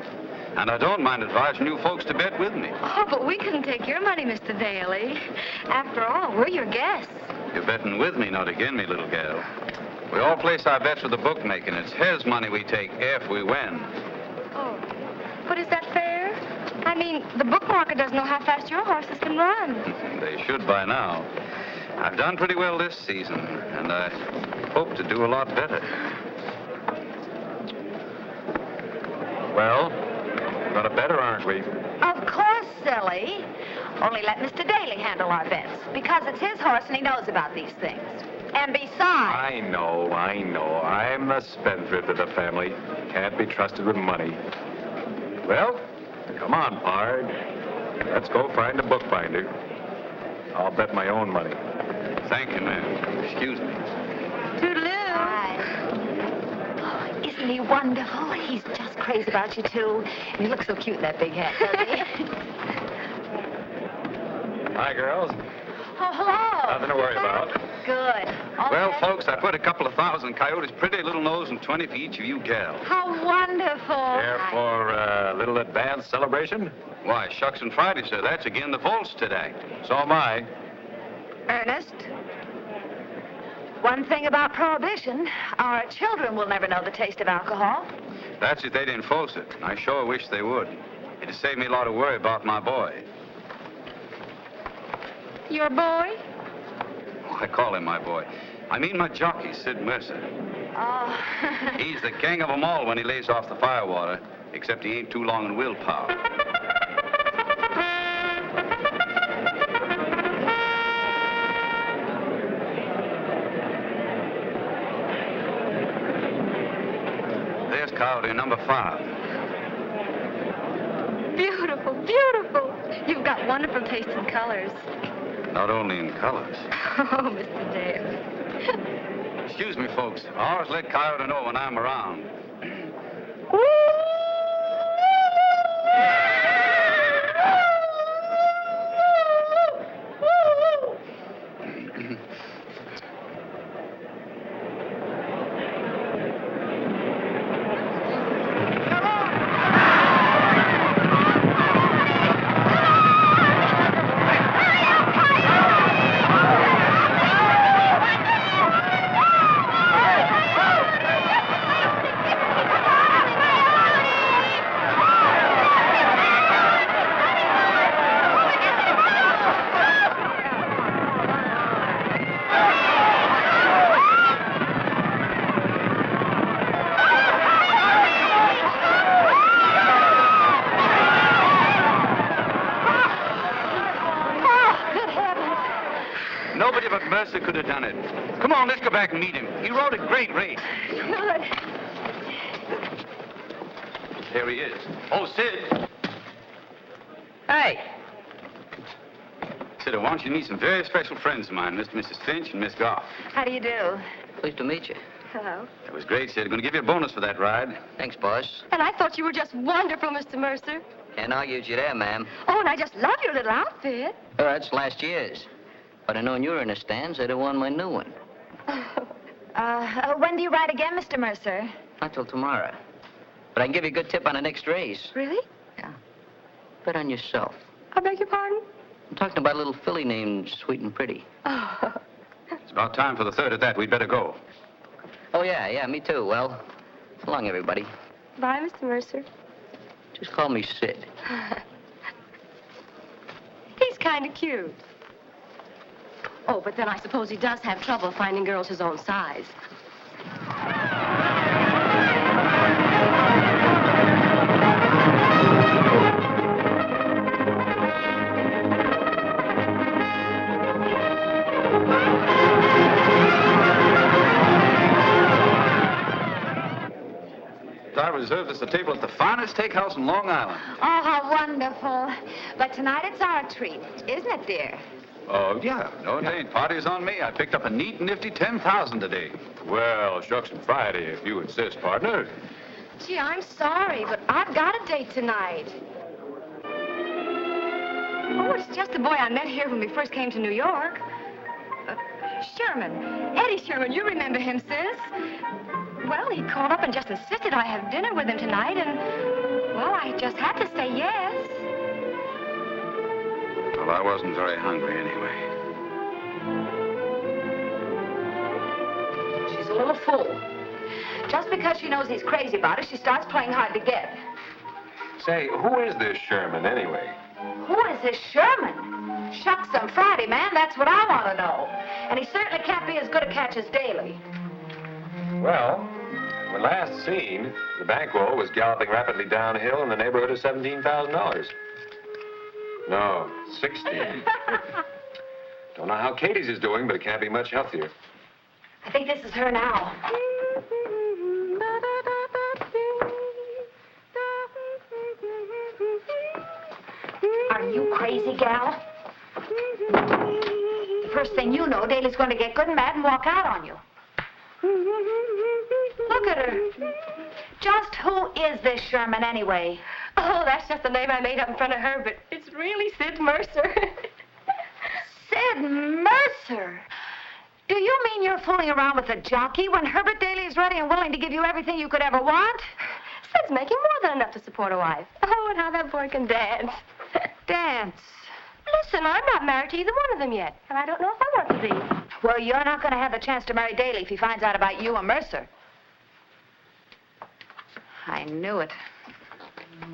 And I don't mind advising you folks to bet with me. Oh, but we couldn't take your money, Mr. Daly. After all, we're your guests. You're betting with me, not again me, little gal. We all place our bets with the bookmaker, and it's his money we take if we win. Oh, but is that fair? I mean, the bookmaker doesn't know how fast your horses can run. They should by now. I've done pretty well this season, and I hope to do a lot better. Well, gonna better, aren't we? Of course, silly. Only let Mr. Daly handle our bets, because it's his horse and he knows about these things. And besides... I know. I'm the spendthrift of the family. Can't be trusted with money. Well, come on, Pard. Let's go find a bookbinder. I'll bet my own money. Thank you, ma'am. Excuse me. Toodaloo. Hi. Oh, isn't he wonderful? He's just crazy about you, too. And he looks so cute in that big hat, doesn't he? Hi, girls. Oh, hello. Nothing to worry about. Good. All Well, set? folks, I put a couple of thousand Coyote's pretty little nose and 20 for each of you gals. How wonderful. Here for a little advance celebration? Why, shucks and Friday, sir. That's again the vaults today. So am I. Ernest, one thing about Prohibition, our children will never know the taste of alcohol. That's if they'd enforce it. I sure wish they would. It'd save me a lot of worry about my boy. Your boy? Oh, I call him my boy. I mean my jockey, Sid Mercer. Oh. He's the king of them all when he lays off the firewater, except he ain't too long in willpower. There's Coyote number 5. Beautiful, beautiful. You've got wonderful taste in colors. Not only in colors. Oh, Mr. Daly. Excuse me, folks. I always let Coyote know when I'm around. Nobody but Mercer could have done it. Come on, let's go back and meet him. He rode a great race. Good. There he is. Oh, Sid. Hey, Sid, I want you to meet some very special friends of mine, Mr. and Mrs. Finch and Miss Goff. How do you do? pleased to meet you. Hello. That was great, Sid. Going to give you a bonus for that ride. Thanks, boss. And I thought you were just wonderful, Mr. Mercer. Can't argue with you there, ma'am. Oh, and I just love your little outfit. That's last year's. If I'd have known you were in the stands, I'd have won my new one. When do you ride again, Mr. Mercer? Not till tomorrow. But I can give you a good tip on the next race. Really? Yeah. Bet on yourself. I beg your pardon? I'm talking about a little filly named Sweet and Pretty. Oh. It's about time for the third at that. We'd better go. Oh, yeah, me too. Well, so long, everybody. Bye, Mr. Mercer. Just call me Sid. He's kind of cute. Oh, but then I suppose he does have trouble finding girls his own size. I reserved us a table at the finest steakhouse in Long Island. Oh, how wonderful. But tonight it's our treat, isn't it, dear? Oh, yeah. No, it ain't. Party's on me. I picked up a neat, nifty 10,000 today. Well, shucks and Friday, if you insist, partner. Gee, I'm sorry, but I've got a date tonight. Oh, it's just the boy I met here when we first came to New York. Sherman. Eddie Sherman, you remember him, sis. Well, he called up and just insisted I have dinner with him tonight, and, well, I just had to say yes. Well, I wasn't very hungry anyway. She's a little fool. Just because she knows he's crazy about it, she starts playing hard to get. Say, who is this Sherman, anyway? Who is this Sherman? Shucks and Friday, man, that's what I want to know. And he certainly can't be as good a catch as Daly. Well, when last seen, the bankroll was galloping rapidly downhill in the neighborhood of $17,000. No, 16. Don't know how Katie's is doing, but it can't be much healthier. I think this is her now. Are you crazy, gal? The first thing you know, Daly's going to get good and mad and walk out on you. Look at her. Just who is this Sherman, anyway? Oh, that's just the name I made up in front of Herbert. It's really Sid Mercer. Sid Mercer? Do you mean you're fooling around with a jockey when Herbert Daly is ready and willing to give you everything you could ever want? Sid's making more than enough to support a wife. Oh, and how that boy can dance. Dance? Listen, I'm not married to either one of them yet, and I don't know if I want to be. Well, you're not going to have the chance to marry Daly if he finds out about you and Mercer. I knew it.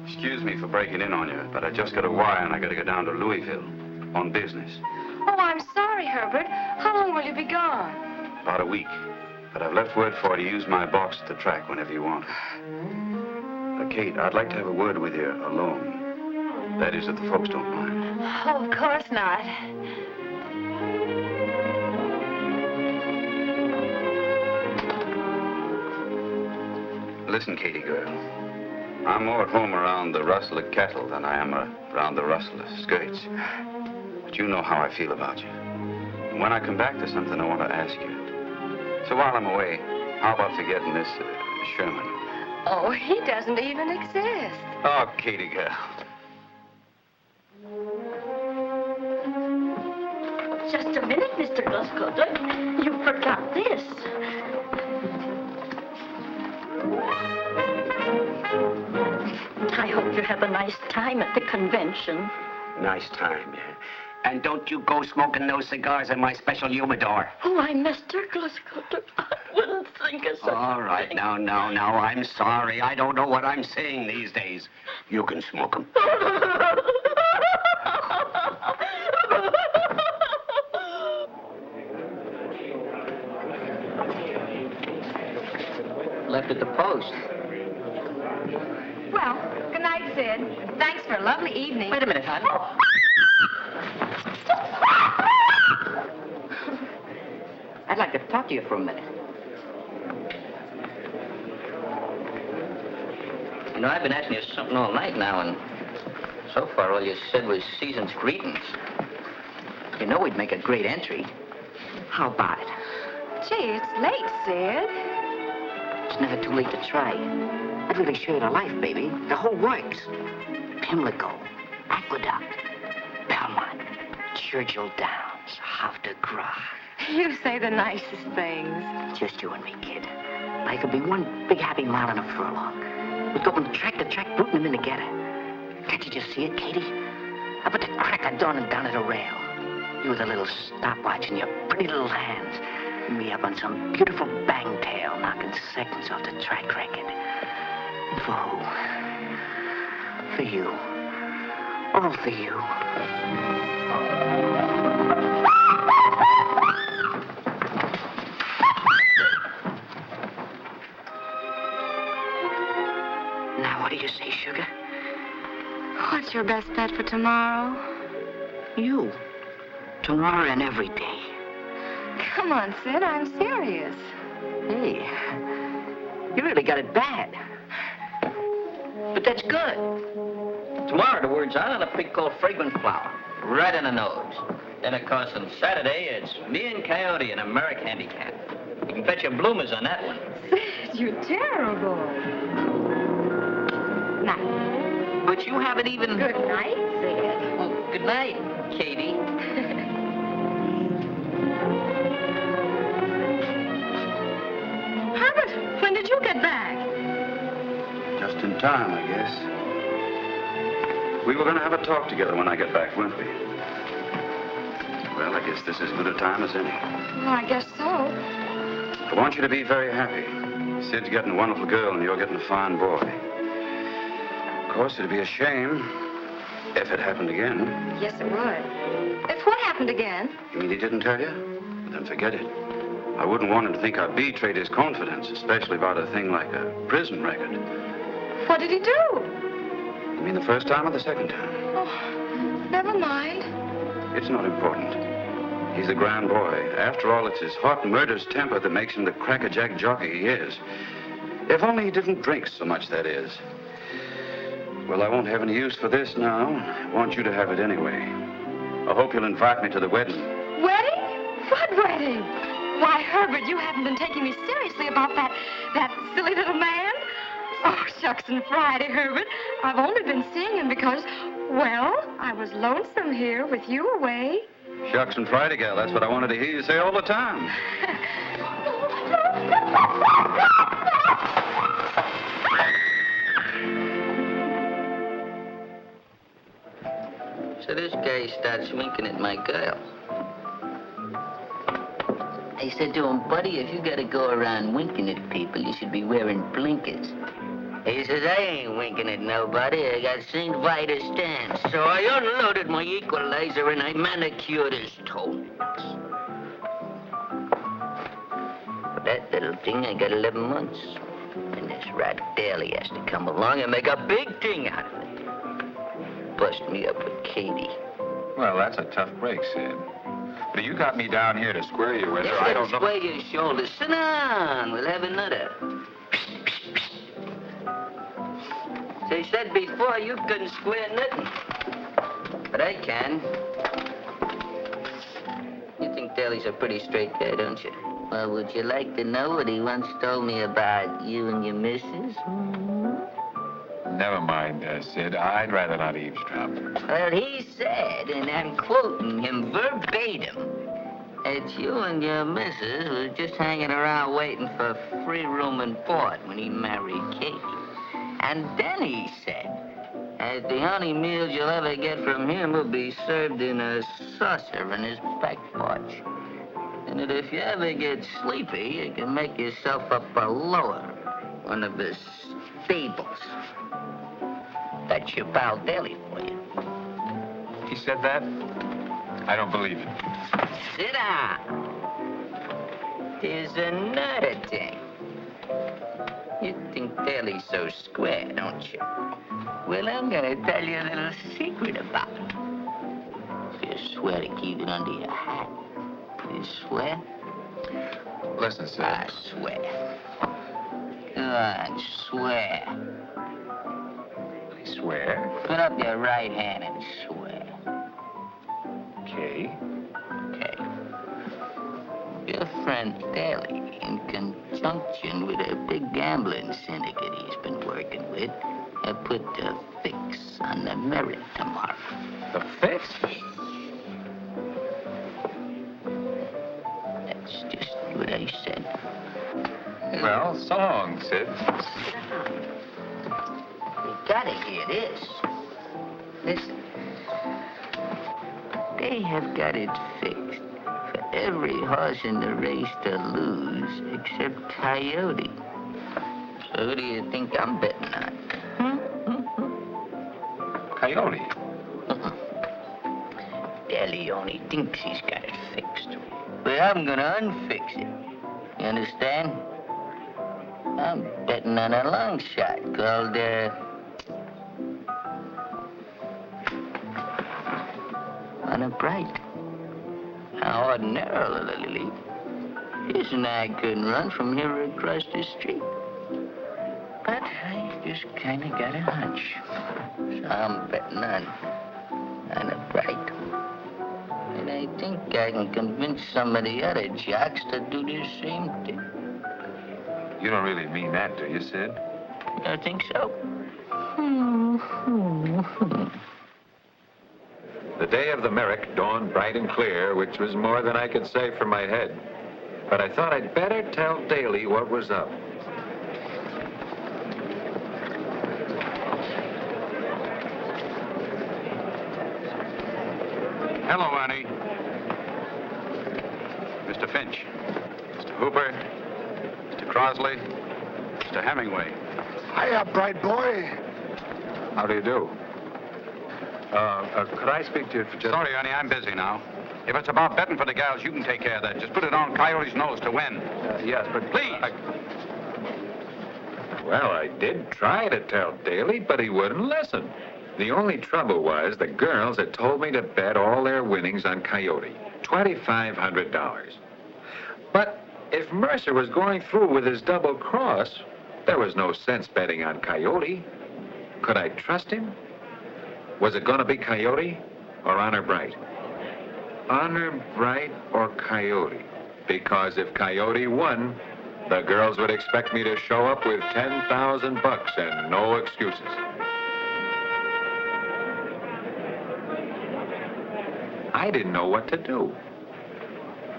Excuse me for breaking in on you, but I just got a wire and I got to go down to Louisville on business. Oh, I'm sorry, Herbert. How long will you be gone? About a week. But I've left word for you to use my box at the track whenever you want. Kate, I'd like to have a word with you alone. That is, if the folks don't mind. Oh, of course not. Listen, Katie girl. I'm more at home around the rustle of cattle than I am around the rustle of skirts. But you know how I feel about you. And when I come back, there's something I want to ask you. So while I'm away, how about forgetting this Sherman? Oh, he doesn't even exist. Oh, Katie girl. Just a minute, Mr. Gluscote. You forgot this. I hope you have a nice time at the convention. Nice time, yeah. And don't you go smoking those cigars in my special humidor. Why, Mr. Gluscote, I wouldn't think of such All right, thing. now, I'm sorry. I don't know what I'm saying these days. You can smoke them. Left at the post. Well, good night, Sid. Thanks for a lovely evening. Wait a minute, hon. Oh. I'd like to talk to you for a minute. You know, I've been asking you something all night now, and so far all you said was season's greetings. You know we'd make a great entry. How about it? Gee, it's late, Sid. It's never too late to try. I'd really show you the life, baby. The whole works. Pimlico, Aqueduct, Belmont, Churchill Downs, Havre de Grace. You say the nicest things. Just you and me, kid. Life would be one big happy mile and a furlong. We'd go from track to track, rooting them in together. Can't you just see it, Katie? Up at the crack of dawn and down at a rail. You with a little stopwatch in your pretty little hands. And me up on some beautiful bangtail, knocking seconds off the track record. And for who? For you. All for you. Now, what do you say, sugar? What's your best bet for tomorrow? You. Tomorrow and every day. Come on, Sid, I'm serious. Hey, you really got it bad. But that's good. Tomorrow, the word's out on a pig called Fragrant Flower. Right in the nose. Then, of course, on Saturday, it's me and Coyote and American Handicap. You can bet your bloomers on that one. Sid, you're terrible. Night. But you haven't even... Good night, Sid. Oh, good night, Katie. Herbert, when did you get back? Just in time, I guess. We were going to have a talk together when I get back, weren't we? Well, I guess this is as good a time as any. Well, I guess so. I want you to be very happy. Sid's getting a wonderful girl, and you're getting a fine boy. Of course, it'd be a shame if it happened again. Yes, it would. If what happened again? You mean he didn't tell you? Well, then forget it. I wouldn't want him to think I betrayed his confidence, especially about a thing like a prison record. What did he do? You mean the first time or the second time? Oh, never mind. It's not important. He's a grand boy. After all, it's his hot, murderous temper that makes him the crackerjack jockey he is. If only he didn't drink so much, that is. Well, I won't have any use for this now. I want you to have it anyway. I hope you'll invite me to the wedding. Wedding? What wedding? Why, Herbert, you haven't been taking me seriously about that silly little man. Oh, shucks and Friday, Herbert. I've only been seeing him because, well, I was lonesome here with you away. Shucks and Friday, gal, that's what I wanted to hear you say all the time. So this guy starts winking at my girl. I said to him, buddy, if you gotta go around winking at people, you should be wearing blinkers. He says, I ain't winking at nobody. I got St. Vitus stance. So I unloaded my equalizer and I manicured his toenails. For that little thing, I got 11 months. And this rat Daly has to come along and make a big thing out of it. Bust me up with Katie. Well, that's a tough break, Sid. But you got me down here to square you with her. I don't know. Square your shoulders. Sit down. We'll have another. They said before you couldn't square nothing. But I can. You think Daly's a pretty straight guy, don't you? Well, would you like to know what he once told me about you and your missus? Never mind, Sid. I'd rather not eavesdrop. Well, he said, and I'm quoting him verbatim, that you and your missus was just hanging around waiting for free room and board when he married Katie. And then he said, that the only meals you'll ever get from him will be served in a saucer in his back porch. And that if you ever get sleepy, you can make yourself up below one of his stables. That's your pal Daly for you. He said that? I don't believe it. Sit down. Here's another thing. You think Daly's so square, don't you? Well, I'm gonna tell you a little secret about him. If you swear to keep it under your hat. You swear? Listen, Sid. I swear. Go on, swear. I swear. Put up your right hand and swear. Okay. Okay. Your friend Daly, in conjunction with a big gambling syndicate he's been working with, have put the fix on the merit tomorrow. The fix? That's just what I said. Well, so long, Sid. You gotta hear this. Listen. They have got it fixed for every horse in the race to lose except Coyote. So who do you think I'm betting on? Coyote. Deli only thinks he's got it fixed. But I'm gonna unfix it. You understand? I'm betting on a long shot called, on a bright. Now, ordinarily, his nag couldn't run from here across the street. But I just kind of got a hunch. So I'm betting on a bright. And I think I can convince some of the other jocks to do the same thing. You don't really mean that, do you, Sid? You think so? The day of the Merrick dawned bright and clear, which was more than I could say for my head. But I thought I'd better tell Daly what was up. Hello, Ernie. Mr. Finch, Mr. Hooper, Mr. Crosley, Mr. Hemingway. Hiya, bright boy. How do you do? Could I speak to you for just... Sorry, Ernie, I'm busy now. If it's about betting for the gals, you can take care of that. Just put it on Coyote's nose to win. Yes, but... Please! Well, I did try to tell Daly, but he wouldn't listen. The only trouble was the girls had told me to bet all their winnings on Coyote, $2,500. But if Mercer was going through with his double cross, there was no sense betting on Coyote. Could I trust him? Was it going to be Coyote or Honor Bright? Honor Bright or Coyote? Because if Coyote won, the girls would expect me to show up with $10,000 and no excuses. I didn't know what to do.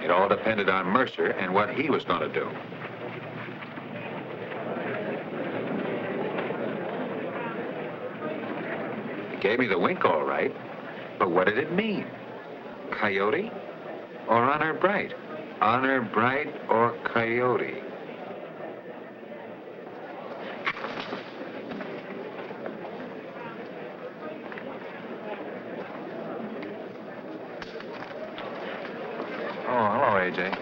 It all depended on Mercer and what he was going to do. He gave me the wink all right, but what did it mean? Coyote or Honor Bright? Honor Bright or Coyote? Oh, hello, AJ.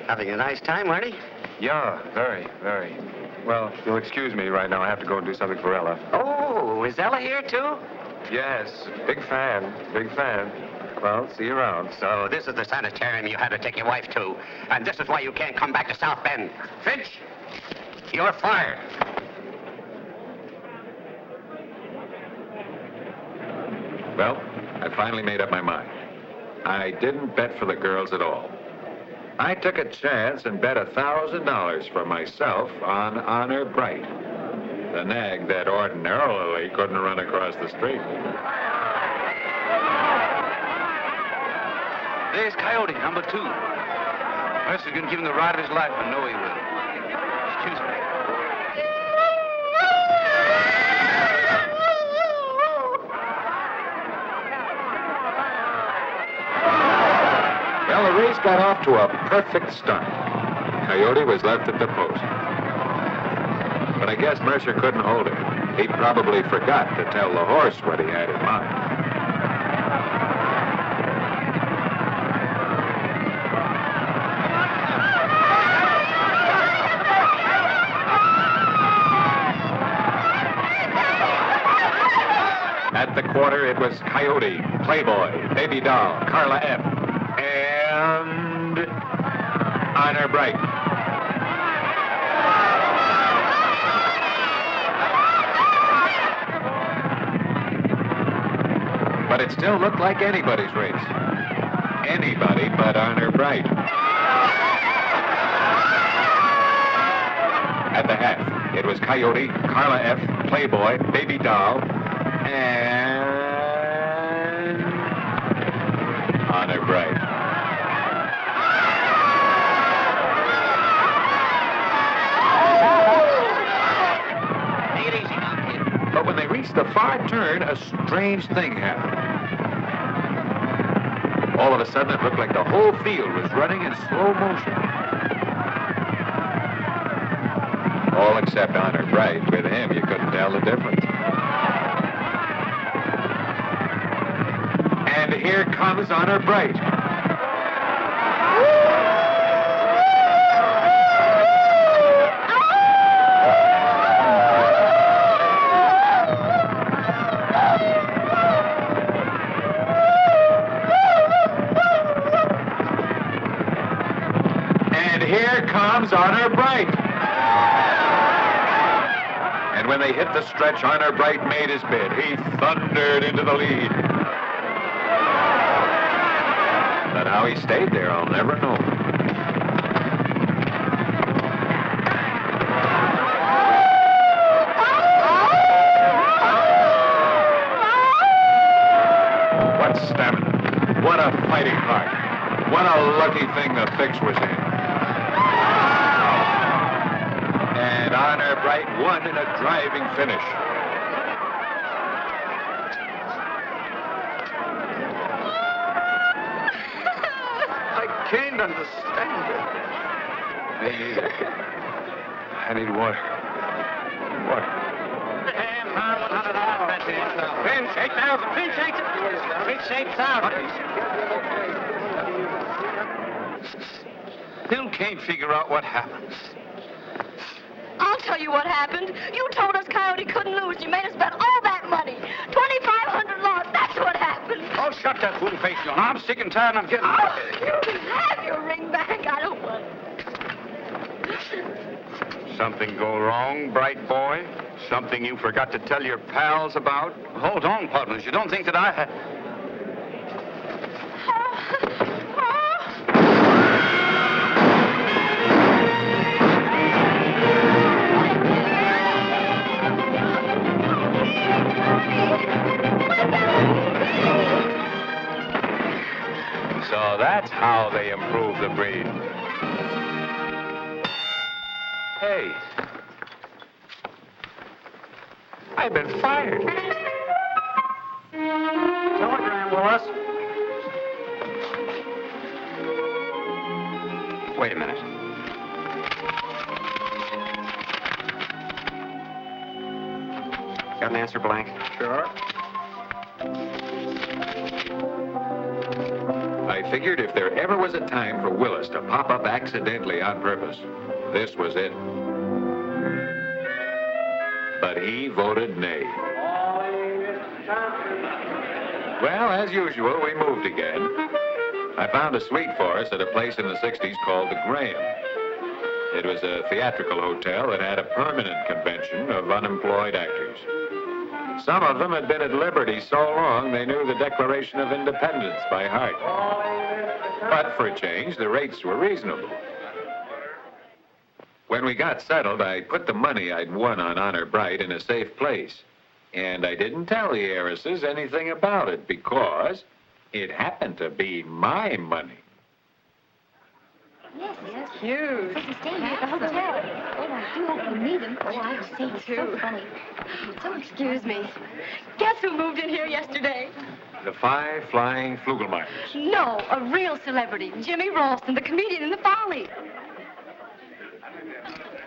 Having a nice time, Ernie? Yeah, very, very. Well, you'll excuse me right now. I have to go and do something for Ella. Oh, is Ella here, too? Yes, big fan, big fan. Well, see you around. So this is the sanitarium you had to take your wife to, and this is why you can't come back to South Bend. Finch, you're fired. Well, I finally made up my mind. I didn't bet for the girls at all. I took a chance and bet $1,000 for myself on Honor Bright, the nag that ordinarily couldn't run across the street. There's Coyote, number 2. Mercer's gonna give him the ride of his life. I know he will. Excuse me. Well, the race got off to a perfect start. Coyote was left at the post. But I guess Mercer couldn't hold it. He probably forgot to tell the horse what he had in mind. At the quarter, it was Coyote, Playboy, Baby Doll, Carla F., and Honor Bright. But it still looked like anybody's race. Anybody but Honor Bright. At the half, it was Coyote, Carla F., Playboy, Baby Doll, and Honor Bright. Take it easy now, kid. But when they reached the far turn, a strange thing happened. All of a sudden, it looked like the whole field was running in slow motion. All except Honor Bright. With him, you couldn't tell the difference. And here comes Honor Bright. And here comes Honor Bright. And when they hit the stretch, Honor Bright made his bid. He thundered into the lead. But how he stayed there, I'll never know. What stamina. What a fighting heart. What a lucky thing the fix was in. And Honor Bright won in a driving finish. I can't understand it. Me neither. I need water. Water. Pinch, 8,000. Pinch, 8,000. Pinch, 8,000. Bill can't figure out what happened. I'll tell you what happened. You told us Coyote couldn't lose. You made us bet all that money. 2,500 lost. That's what happened. Oh, shut that fool face, John. I'm sick and tired and I'm getting... Oh, you can have your ring back. I don't want it. Something go wrong, Bright boy? Something you forgot to tell your pals about? Hold on, partners. You don't think that I had... So that's how they improve the breed. Hey. I've been fired. Telegram, Willis. Wait a minute. Got an answer blank? Sure. I figured if there ever was a time for Willis to pop up accidentally on purpose, this was it. But he voted nay. Well, as usual, we moved again. I found a suite for us at a place in the 60s called the Graham. It was a theatrical hotel that had a permanent convention of unemployed actors. Some of them had been at liberty so long they knew the Declaration of Independence by heart. But for a change, the rates were reasonable. When we got settled, I put the money I'd won on Honor Bright in a safe place. And I didn't tell the heiresses anything about it because it happened to be my money. Yes, yes. Huge. He's staying here at the hotel. Oh, I do hope you meet him. Oh, I will say he's so funny. So excuse me. Guess who moved in here yesterday? The 5 Flying Flugelmeyers. No, a real celebrity. Jimmy Ralston, the comedian in the Folly.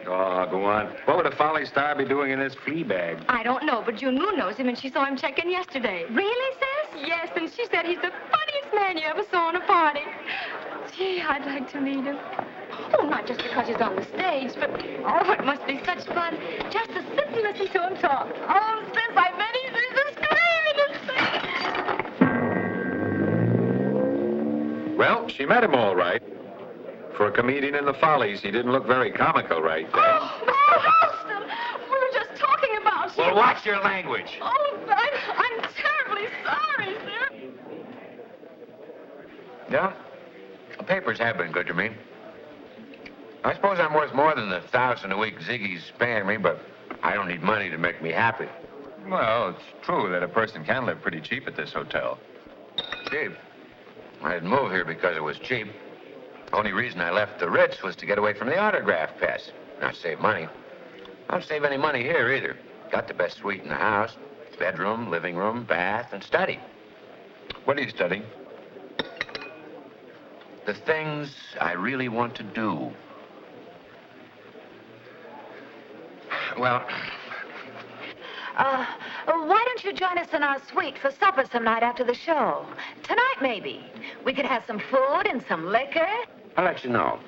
Oh, go on. What would a Folly star be doing in this flea bag? I don't know, but June Moon knows him, and she saw him check in yesterday. Really, sis? Yes, and she said he's the funniest man you ever saw in a party. Gee, I'd like to meet him. Oh, not just because he's on the stage, but, oh, it must be such fun just to sit and listen to him talk. Oh, sis, I bet he's screaming and singing. Well, she met him all right. For a comedian in the Follies, he didn't look very comical right there. Oh, Mr. Ralston, we were just talking about you. Well, watch your language. Oh, I'm terribly sorry, sir. Yeah? The papers have been good to me. I suppose I'm worth more than the $1,000 a week Ziggy's paying me, but I don't need money to make me happy. Well, it's true that a person can live pretty cheap at this hotel. Cheap? I didn't move here because it was cheap. The only reason I left the Ritz was to get away from the autograph pass, not save money. I don't save any money here either. Got the best suite in the house. Bedroom, living room, bath, and study. What are you studying? The things I really want to do. Well, Why don't you join us in our suite for supper some night after the show? Tonight, maybe. We could have some food and some liquor. I'll let you know.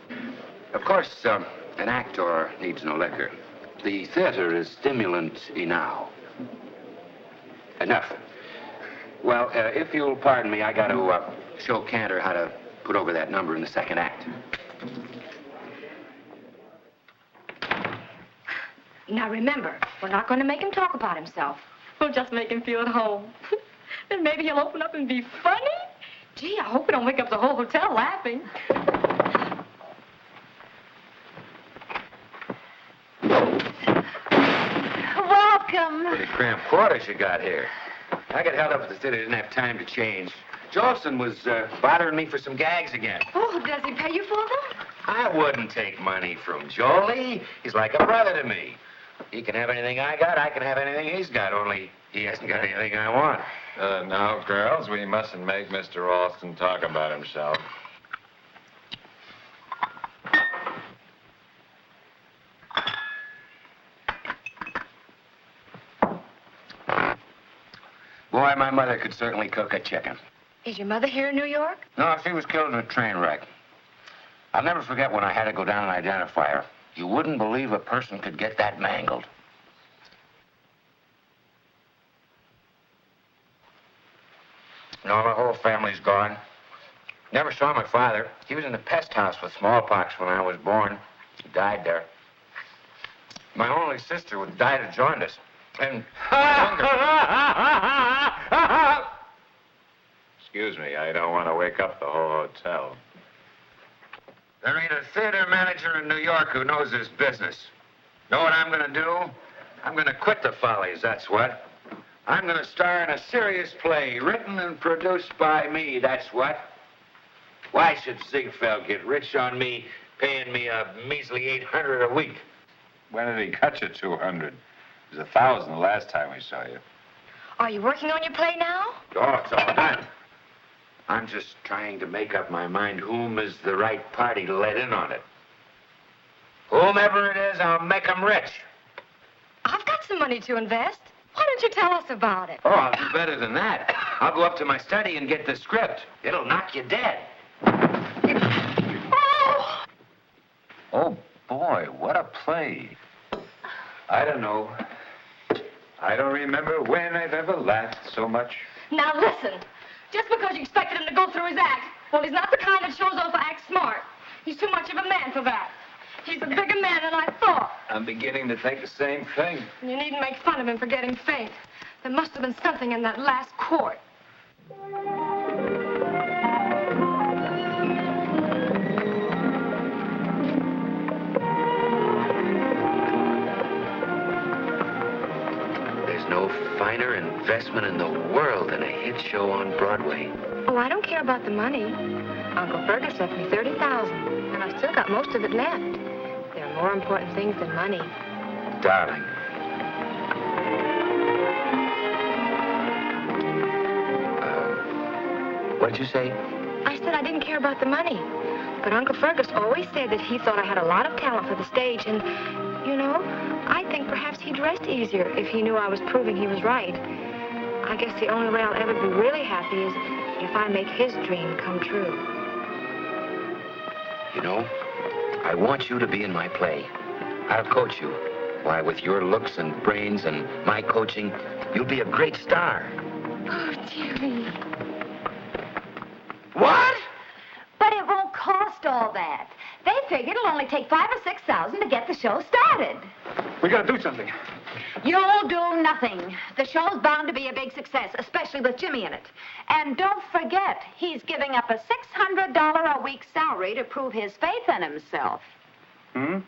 Of course, an actor needs no liquor. The theater is stimulant enow. Enough. Well, if you'll pardon me, I got to show Cantor how to put over that number in the second act. Now remember, we're not going to make him talk about himself. We'll just make him feel at home. Then maybe he'll open up and be funny. Gee, I hope we don't wake up the whole hotel laughing. Welcome. Pretty cramped quarters you got here. I got held up at the theater, didn't have time to change. Jolson was bothering me for some gags again. Oh, does he pay you for them? I wouldn't take money from Jolie. He's like a brother to me. He can have anything I got, I can have anything he's got, only he hasn't got anything I want. Now, girls, we mustn't make Mr. Alston talk about himself. Boy, my mother could certainly cook a chicken. Is your mother here in New York? No, she was killed in a train wreck. I'll never forget when I had to go down and identify her. You wouldn't believe a person could get that mangled. No, my whole family's gone. Never saw my father. He was in the pest house with smallpox when I was born. He died there. My only sister died of jaundice. And Excuse me, I don't want to wake up the whole hotel. there ain't a theater manager in New York who knows his business. Know what I'm going to do? I'm going to quit the Follies, that's what. I'm going to star in a serious play, written and produced by me, that's what. Why should Ziegfeld get rich on me, paying me a measly $800 a week? When did he cut you 200? It was 1,000 the last time we saw you. Are you working on your play now? Oh, it's all done. I'm just trying to make up my mind whom is the right party to let in on it. Whomever it is, I'll make 'em rich. I've got some money to invest. Why don't you tell us about it? Oh, I'll do better than that. I'll go up to my study and get the script. It'll knock you dead. Oh! Oh, boy, what a play. I don't know. I don't remember when I've ever laughed so much. Now listen, just because you expected him to go through his act, well, he's not the kind that shows off or acts smart. He's too much of a man for that. He's a bigger man than I thought. I'm beginning to think the same thing. You needn't make fun of him for getting faint. There must have been something in that last quart. There's no finer investment in the world than a hit show on Broadway. Oh, I don't care about the money. Uncle Fergus left me $30,000, and I've still got most of it left. There are more important things than money. Darling. What did you say? I said I didn't care about the money. But Uncle Fergus always said that he thought I had a lot of talent for the stage, and, you know, I think perhaps he'd rest easier if he knew I was proving he was right. I guess the only way I'll ever be really happy is if I make his dream come true. You know, I want you to be in my play. I'll coach you. Why, with your looks and brains and my coaching, you'll be a great star. Oh, dearie. What? But it won't cost all that. They figured it'll only take $5,000 or $6,000 to get the show started. We gotta do something. You'll do nothing. The show's bound to be a big success, especially with Jimmy in it. And don't forget, he's giving up a $600 a week salary to prove his faith in himself. Hmm?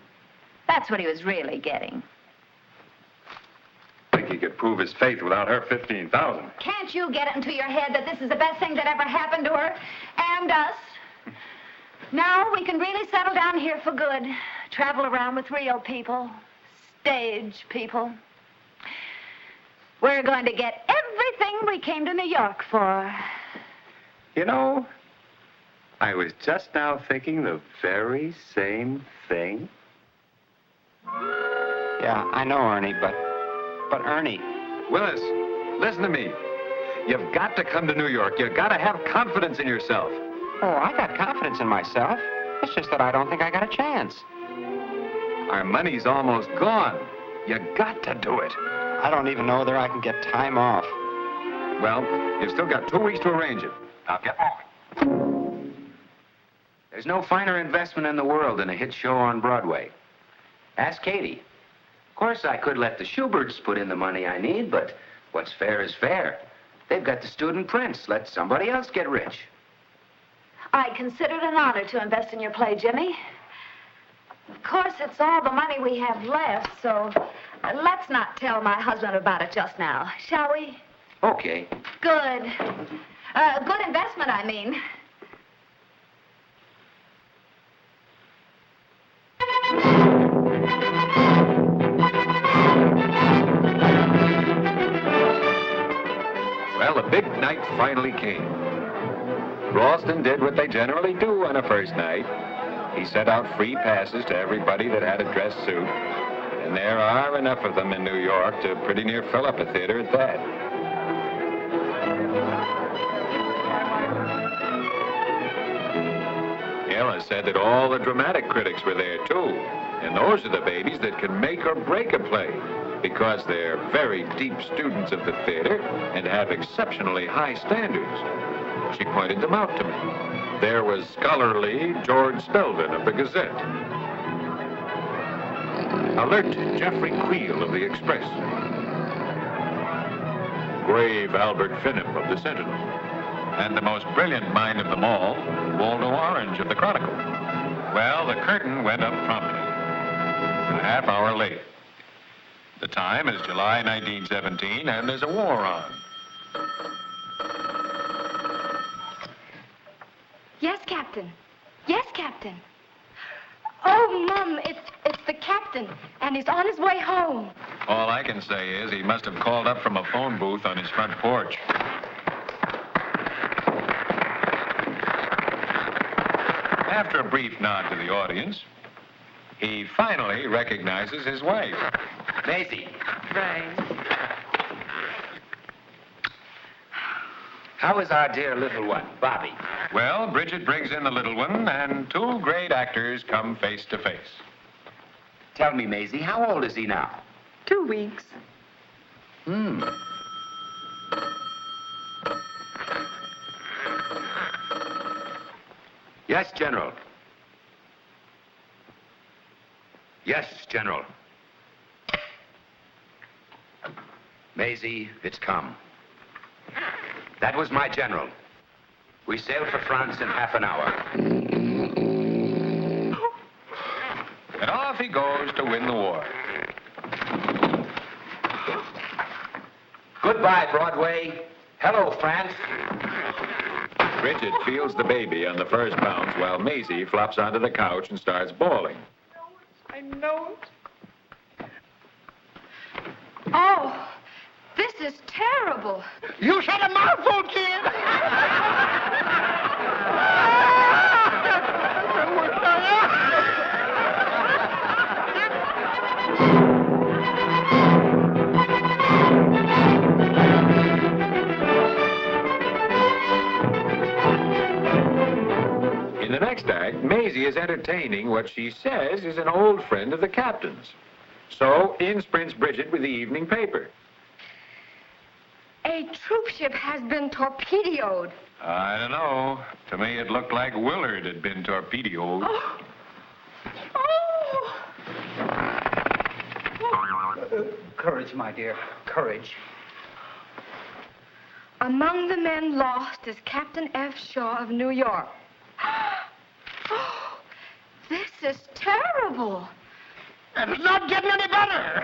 That's what he was really getting. Think he could prove his faith without her 15,000. Can't you get it into your head that this is the best thing that ever happened to her and us? Now we can really settle down here for good. Travel around with real people, stage people. We're going to get everything we came to New York for. You know, I was just now thinking the very same thing. Yeah, I know, Ernie, but Ernie, Willis, listen to me. You've got to come to New York. You've got to have confidence in yourself. Oh, I got confidence in myself. It's just that I don't think I got a chance. Our money's almost gone. You got to do it. I don't even know whether I can get time off. Well, you've still got 2 weeks to arrange it. Now get moving. There's no finer investment in the world than a hit show on Broadway. Ask Katie. Of course, I could let the Schuberts put in the money I need, but what's fair is fair. They've got the student prince. Let somebody else get rich. I consider it an honor to invest in your play, Jimmy. Of course, it's all the money we have left, so let's not tell my husband about it just now, shall we? Okay. Good. Good investment, I mean. Well, the big night finally came. Ralston did what they generally do on a first night. He sent out free passes to everybody that had a dress suit. And there are enough of them in New York to pretty near fill up a theater at that. Ella said that all the dramatic critics were there, too. And those are the babies that can make or break a play, because they're very deep students of the theater and have exceptionally high standards. She pointed them out to me. There was scholarly George Spelden of the Gazette, alert Jeffrey Creel of the Express, grave Albert Finnam of the Sentinel, and the most brilliant mind of them all, Waldo Orange of the Chronicle. Well, the curtain went up promptly, a half hour late. The time is July 1917, and there's a war on. Yes, Captain. Yes, Captain. Oh, Mum, it's the captain, and he's on his way home. All I can say is he must have called up from a phone booth on his front porch. After a brief nod to the audience, he finally recognizes his wife. Maisie, Right. how is our dear little one, Bobby? Well, Bridget brings in the little one, and 2 great actors come face to face. Tell me, Maisie, how old is he now? 2 weeks. Yes, General. Yes, General. Maisie, it's come. That was my general. We sail for France in half an hour. And off he goes to win the war. Goodbye, Broadway. Hello, France. Bridget feels the baby on the first bounce while Maisie flops onto the couch and starts bawling. I know it. Oh, this is terrible. You said a mouthful, kid. In the next act, Maisie is entertaining what she says is an old friend of the captain's. So in sprints Bridget with the evening paper. A troop ship has been torpedoed. I don't know. To me, it looked like Willard had been torpedoed. Oh. Courage, my dear. Courage. Among the men lost is Captain F. Shaw of New York. Oh, this is terrible. And it's not getting any better.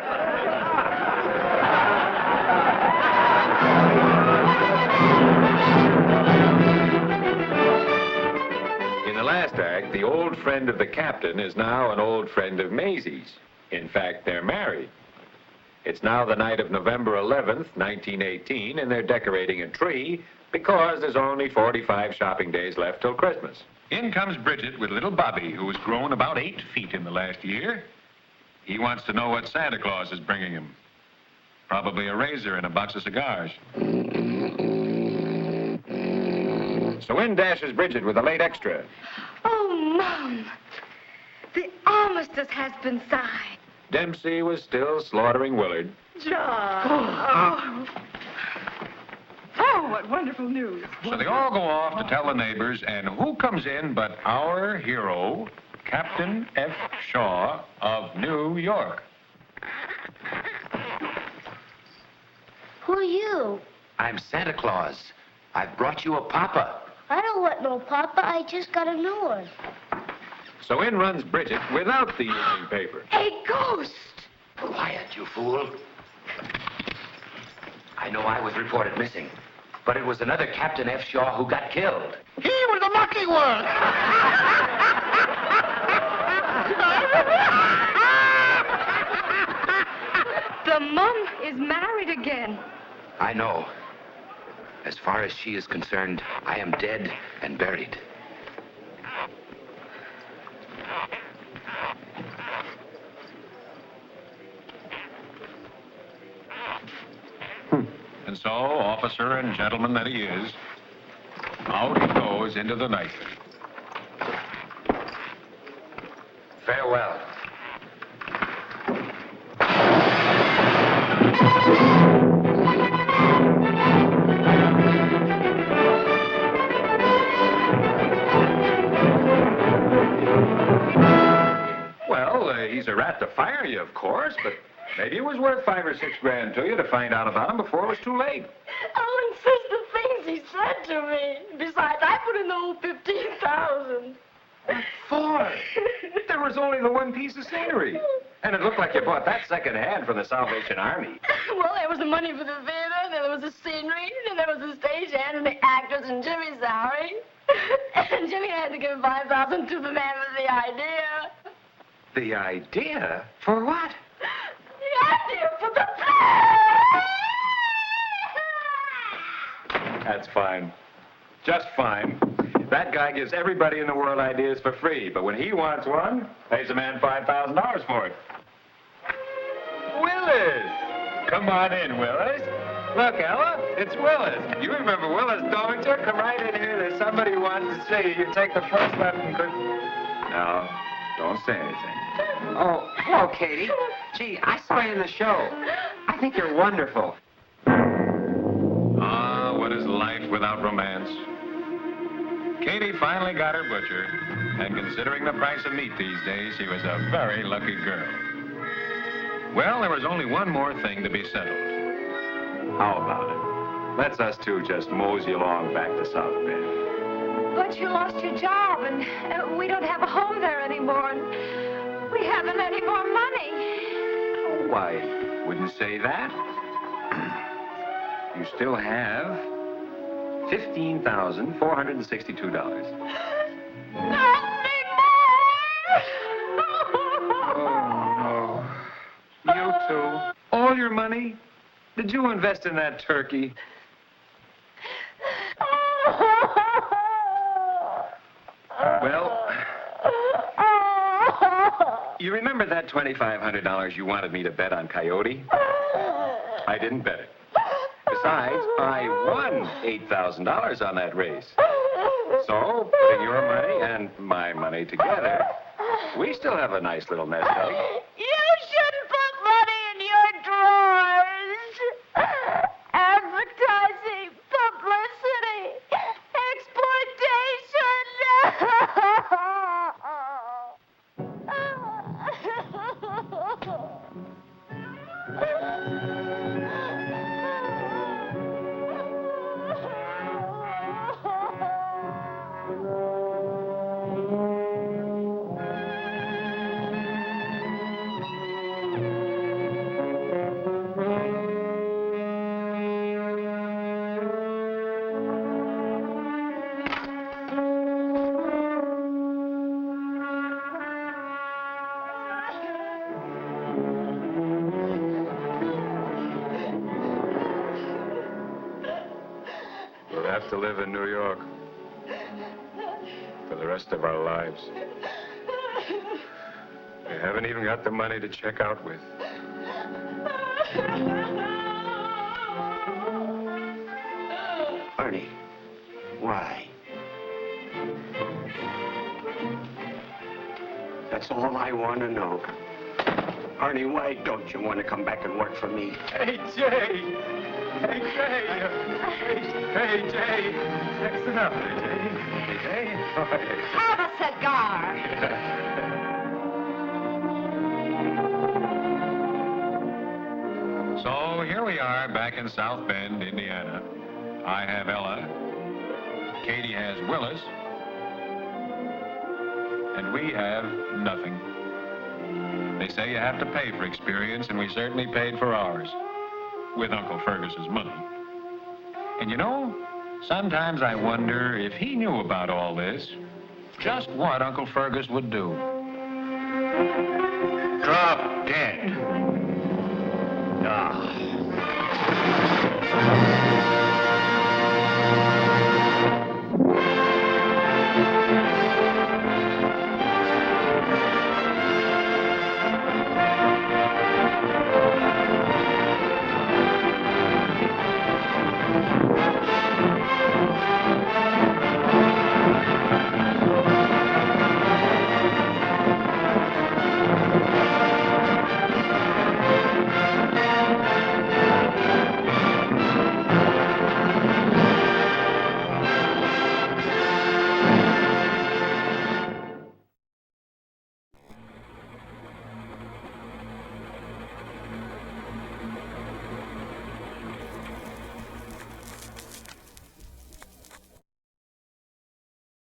In the last act, the old friend of the captain is now an old friend of Maisie's. In fact, they're married. It's now the night of November 11th, 1918, and they're decorating a tree because there's only 45 shopping days left till Christmas. In comes Bridget with little Bobby, who has grown about 8 feet in the last year. He wants to know what Santa Claus is bringing him. Probably a razor and a box of cigars. So in dashes Bridget with a late extra. Oh, Mom. The armistice has been signed. Dempsey was still slaughtering Willard. John. Oh, what wonderful news. So they all go off to tell the neighbors, and who comes in but our hero, Captain F. Shaw of New York. Who are you? I'm Santa Claus. I've brought you a papa. I don't want no papa. I just got a new one. So in runs Bridget without the evening paper. A ghost! Quiet, you fool. I know I was reported missing, but it was another Captain F. Shaw who got killed. He was the lucky one. The mum is married again. I know. As far as she is concerned, I am dead and buried. And so, officer and gentleman that he is, out he goes into the night. Farewell. Well, he's a rat to fire you, of course, but maybe it was worth $5 or $6 grand to you to find out about him before it was too late. I'll insist the things he said to me. Besides, I put in the whole 15,000. What for? There was only the one piece of scenery. And it looked like you bought that second-hand from the Salvation Army. Well, there was the money for the theater, then there was the scenery, then there was the stagehand and the actors and Jimmy's salary. And Jimmy had to give 5,000 to the man with the idea. The idea? For what? The idea for the play! That's fine. Just fine. That guy gives everybody in the world ideas for free, but when he wants one, pays a man $5,000 for it. Willis! Come on in, Willis. Look, Ella, it's Willis. You remember Willis, don't you? Come right in here. There's somebody who wants to see you. You take the first left and could... No, don't say anything. Oh, hello, Katie. Gee, I saw you in the show. I think you're wonderful. Ah, what is life without romance? Katie finally got her butcher, and considering the price of meat these days, she was a very lucky girl. Well, there was only one more thing to be settled. How about it? Let's us two just mosey along back to South Bend. But you lost your job, and we don't have a home there anymore, and we haven't any more money. Oh, I wouldn't say that. You still have $15,462. Oh, no. You too? All your money? Did you invest in that turkey? Well, you remember that $2,500 you wanted me to bet on Coyote? I didn't bet it. Besides, I won $8,000 on that race. So, putting your money and my money together, we still have a nice little nest egg. You shouldn't put money in your drawers. Advertising, publicity, We'll have to live in New York for the rest of our lives. We haven't even got the money to check out with. all I want to know. Ernie, why don't you want to come back and work for me? Hey, Jay! Hey, Jay! Hey, Jay! Listen up, Jay. Hey, Jay. Have a cigar. So here we are back in South Bend, Indiana. I have Ella. Katie has Willis. And we have nothing. They say you have to pay for experience, and we certainly paid for ours. With Uncle Fergus's money. And you know, sometimes I wonder if he knew about all this, just what Uncle Fergus would do. Drop dead. Ah.